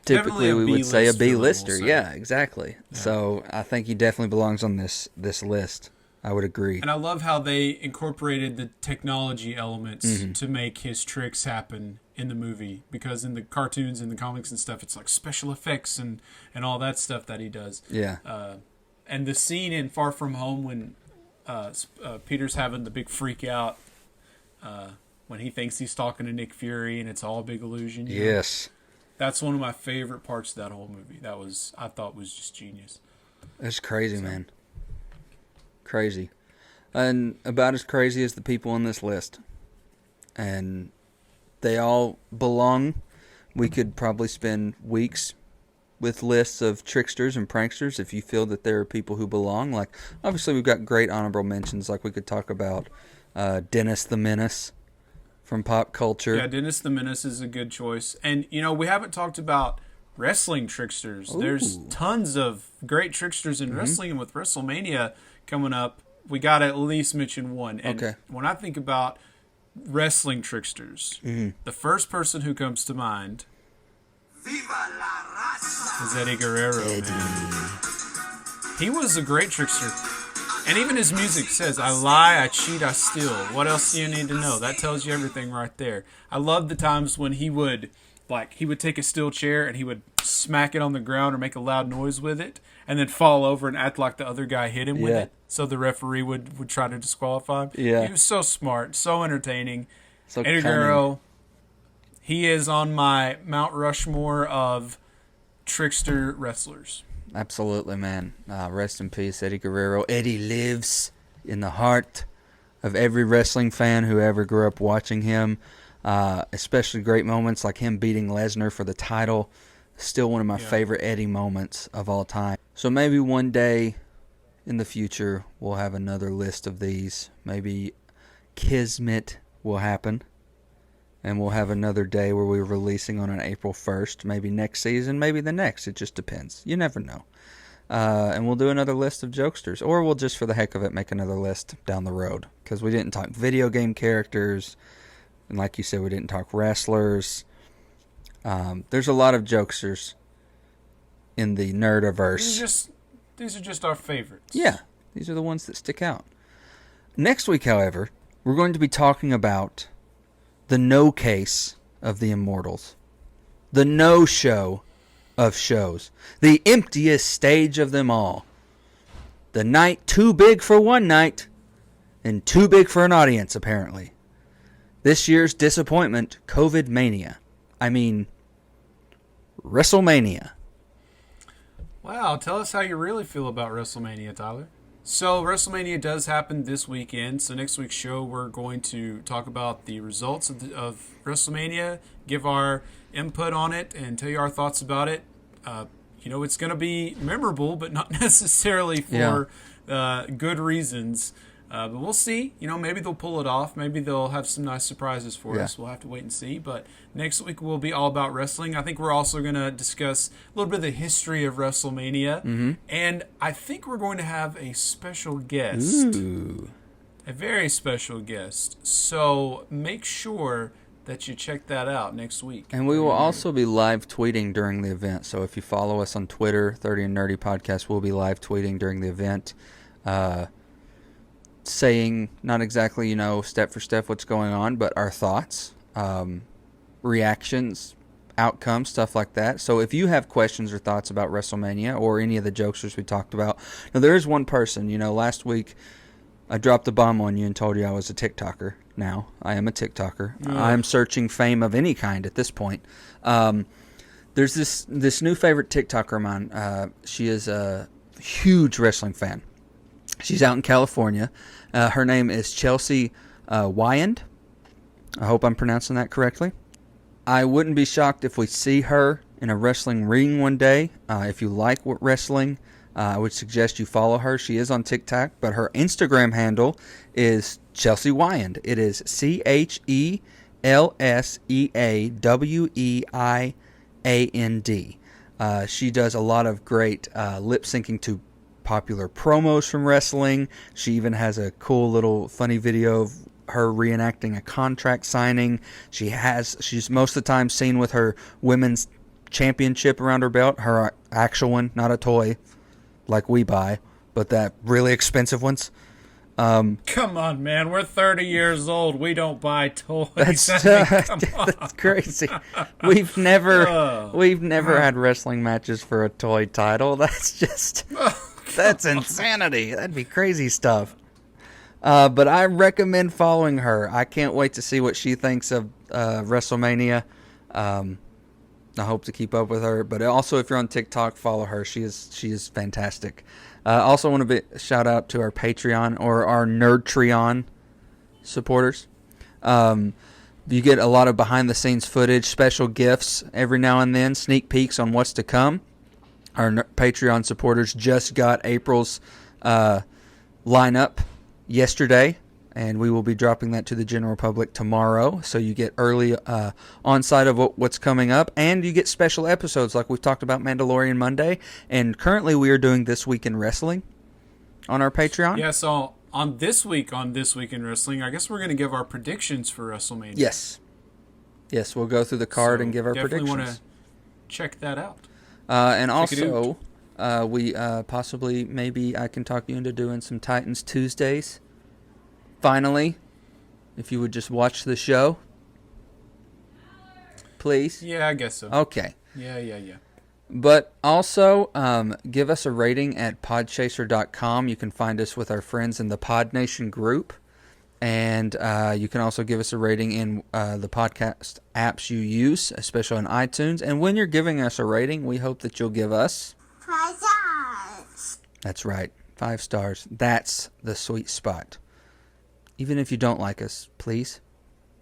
typically we would say a B-lister. Yeah, exactly. Yeah. So I think he definitely belongs on this list. I would agree. And I love how they incorporated the technology elements to make his tricks happen in the movie. Because in the cartoons and the comics and stuff, it's like special effects and all that stuff that he does. Yeah. And the scene in Far From Home when Peter's having the big freak out when he thinks he's talking to Nick Fury and it's all a big illusion. Yes. That's one of my favorite parts of that whole movie. I thought was just genius. It's crazy, man. Crazy. And about as crazy as the people on this list. And they all belong. We could probably spend weeks with lists of tricksters and pranksters if you feel that there are people who belong. Like, obviously we've got great honorable mentions. Like, we could talk about Dennis the Menace from pop culture. Yeah, Dennis the Menace is a good choice. And, we haven't talked about wrestling tricksters. Ooh. There's tons of great tricksters in wrestling, and with WrestleMania coming up, we got to at least mention one. And when I think about wrestling tricksters, the first person who comes to mind is Eddie Guerrero. Man. He was a great trickster. And even his music says, I lie, I cheat, I steal. What else do you need to know? That tells you everything right there. I love the times when he would take a steel chair and he would smack it on the ground or make a loud noise with it and then fall over and act like the other guy hit him with it. So the referee would try to disqualify him. Yeah. He was so smart, so entertaining. So Eddie Guerrero, he is on my Mount Rushmore of trickster wrestlers. Absolutely, man. Rest in peace, Eddie Guerrero. Eddie lives in the heart of every wrestling fan who ever grew up watching him. Especially great moments like him beating Lesnar for the title. Still one of my favorite Eddie moments of all time. So maybe one day in the future we'll have another list of these. Maybe Kismet will happen And we'll have another day where we're releasing on an April 1st, maybe next season, maybe the next. It just depends. You never know. And we'll do another list of jokesters. Or we'll just, for the heck of it, make another list down the road. Because we didn't talk video game characters. And like you said, we didn't talk wrestlers. There's a lot of jokesters in the Nerdiverse. These are just our favorites. Yeah, these are the ones that stick out. Next week, however, we're going to be talking about the no case of the immortals. The no show of shows. The emptiest stage of them all. The night too big for one night and too big for an audience, apparently. This year's disappointment, COVID mania. I mean, WrestleMania. Wow, tell us how you really feel about WrestleMania, Tyler. So WrestleMania does happen this weekend. So next week's show, we're going to talk about the results of WrestleMania, give our input on it, and tell you our thoughts about it. It's going to be memorable, but not necessarily for good reasons. But we'll see. Maybe they'll pull it off. Maybe they'll have some nice surprises for us. We'll have to wait and see. But next week will be all about wrestling. I think we're also going to discuss a little bit of the history of WrestleMania. Mm-hmm. And I think we're going to have a special guest. Ooh. A very special guest. So make sure that you check that out next week. And we will also be live tweeting during the event. So if you follow us on Twitter, 30 and Nerdy Podcast, we'll be live tweeting during the event. Saying not exactly, step for step what's going on, but our thoughts, reactions, outcomes, stuff like that. So if you have questions or thoughts about WrestleMania or any of the jokesters we talked about. Now, there is one person, last week I dropped the bomb on you and told you I was a TikToker. Now, I am a TikToker. I'm searching fame of any kind at this point. There's this new favorite TikToker of mine. She is a huge wrestling fan. She's out in California. Her name is Chelsea Wyand. I hope I'm pronouncing that correctly. I wouldn't be shocked if we see her in a wrestling ring one day. If you like wrestling, I would suggest you follow her. She is on TikTok, but her Instagram handle is Chelsea Wyand. It is CHELSEAWEIAND. She does a lot of great lip syncing to popular promos from wrestling. She even has a cool little funny video of her reenacting a contract signing. She's most of the time seen with her women's championship around her belt, her actual one, not a toy like we buy, but that really expensive ones. Come on, man. We're 30 years old. We don't buy toys. That's crazy. We've never had wrestling matches for a toy title. That's just that's insanity. That'd be crazy stuff. But I recommend following her. I can't wait to see what she thinks of WrestleMania. I hope to keep up with her. But also, if you're on TikTok, follow her. She is fantastic. Also want to shout out to our Patreon or our Nerdtreon supporters. You get a lot of behind-the-scenes footage, special gifts every now and then, sneak peeks on what's to come. Our Patreon supporters just got April's lineup yesterday, and we will be dropping that to the general public tomorrow. So you get early on-site of what's coming up, and you get special episodes like we've talked about Mandalorian Monday. And currently we are doing This Week in Wrestling on our Patreon. Yeah, so on This Week in Wrestling, I guess we're going to give our predictions for WrestleMania. Yes, we'll go through the card and give our predictions. Definitely want to check that out. And also, we possibly, maybe I can talk you into doing some Titans Tuesdays. Finally, if you would just watch the show, please. Yeah, I guess so. Okay. Yeah. But also, give us a rating at podchaser.com. You can find us with our friends in the Pod Nation group. And you can also give us a rating in the podcast apps you use, especially on iTunes. And when you're giving us a rating, we hope that you'll give us 5 stars. That's right, 5 stars. That's the sweet spot. Even if you don't like us, please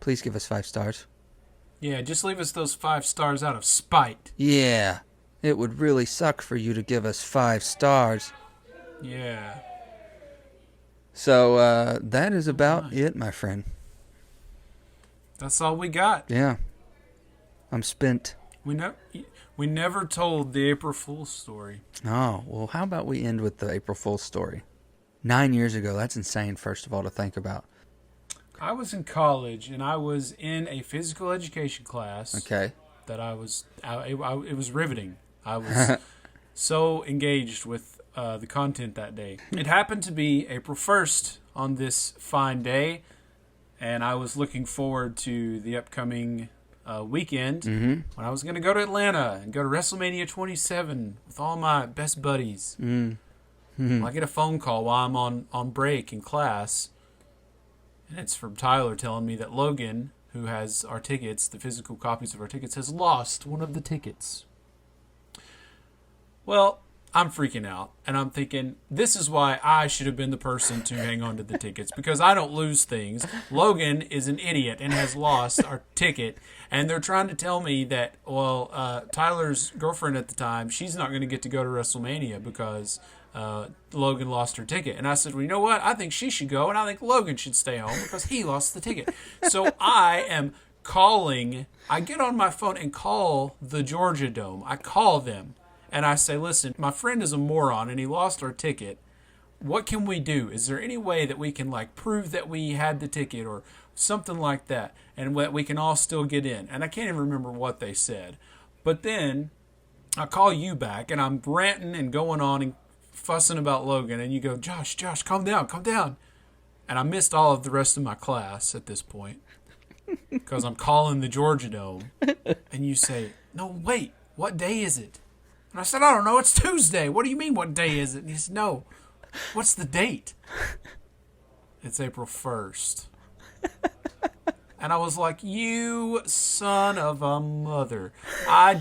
give us 5 stars. Yeah, just leave us those 5 stars out of spite. Yeah, it would really suck for you to give us 5 stars. Yeah. So that is about it, my friend. That's all we got. Yeah. I'm spent. We never told the April Fool's story. Oh, well, how about we end with the April Fool's story? 9 years ago. That's insane, first of all, to think about. I was in college, and I was in a physical education class. Okay. That it was riveting. I was so engaged with the content that day. It happened to be April 1st on this fine day, and I was looking forward to the upcoming weekend when I was going to go to Atlanta and go to WrestleMania 27 with all my best buddies. I get a phone call while I'm on break in class, and it's from Tyler telling me that Logan, who has our tickets, the physical copies of our tickets, has lost one of the tickets. Well, I'm freaking out, and I'm thinking, this is why I should have been the person to hang on to the tickets, because I don't lose things. Logan is an idiot and has lost our ticket, and they're trying to tell me that, Tyler's girlfriend at the time, she's not going to get to go to WrestleMania because Logan lost her ticket. And I said, well, you know what? I think she should go, and I think Logan should stay home because he lost the ticket. So I am calling. I get on my phone and call the Georgia Dome. I call them, and I say, listen, my friend is a moron, and he lost our ticket. What can we do? Is there any way that we can, prove that we had the ticket or something like that, and that we can all still get in? And I can't even remember what they said. But then I call you back, and I'm ranting and going on and fussing about Logan, and you go, Josh, calm down. And I missed all of the rest of my class at this point because I'm calling the Georgia Dome, and you say, no, wait, what day is it? And I said, I don't know, it's Tuesday. What do you mean, what day is it? And he said, no, what's the date? It's April 1st. And I was like, you son of a mother. My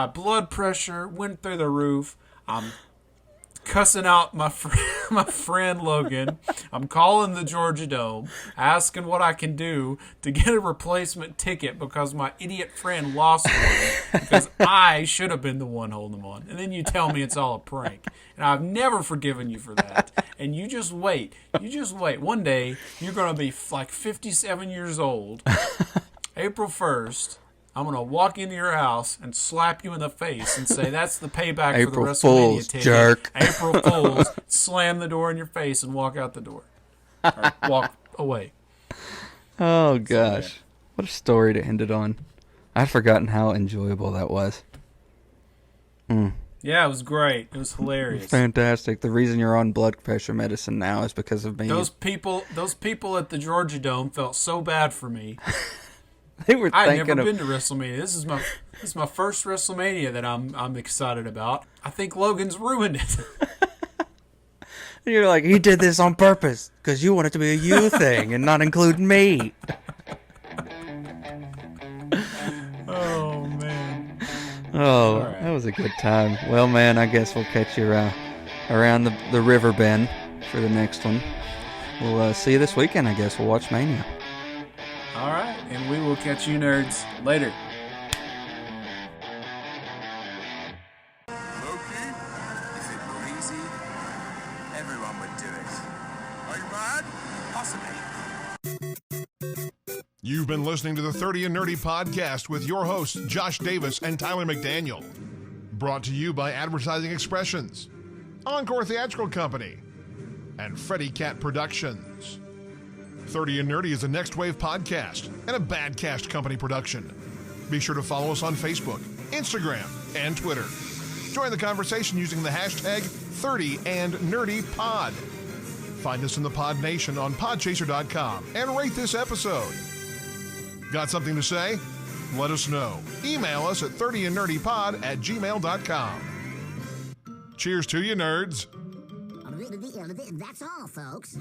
blood pressure went through the roof. I'm cussing out my friend Logan. I'm calling the Georgia Dome, asking what I can do to get a replacement ticket because my idiot friend lost one because I should have been the one holding them on. And then you tell me it's all a prank. And I've never forgiven you for that. And you just wait. One day, you're going to be 57 years old. April 1st. I'm going to walk into your house and slap you in the face and say, that's the payback April for the WrestleMania Fools, ticket. jerk. April Fools. Slam the door in your face and walk out the door. Or walk away. Oh, gosh. What a story to end it on. I'd forgotten how enjoyable that was. Yeah, it was great. It was hilarious. Fantastic. The reason you're on blood pressure medicine now is because of me. Those people at the Georgia Dome felt so bad for me. They were I've thinking never been to WrestleMania. This is my first WrestleMania that I'm excited about. I think Logan's ruined it. You're like, he did this on purpose because you want it to be a you thing and not include me. Oh, man. Oh, right. That was a good time. Well, man, I guess we'll catch you around the river bend for the next one. We'll see you this weekend, I guess. We'll watch Mania. All right, and we will catch you nerds later. Loki, if it were easy, everyone would do it. Are you mad? Possibly. You've been listening to the 30 and Nerdy podcast with your hosts, Josh Davis and Tyler McDaniel. Brought to you by Advertising Expressions, Encore Theatrical Company, and Freddy Cat Productions. 30 and Nerdy is a Next Wave podcast and a Badcast Company production. Be sure to follow us on Facebook, Instagram, and Twitter. Join the conversation using the hashtag 30andNerdyPod. Find us in the Pod Nation on podchaser.com and rate this episode. Got something to say? Let us know. Email us at 30andnerdypod@gmail.com. Cheers to you, nerds. That's all, folks.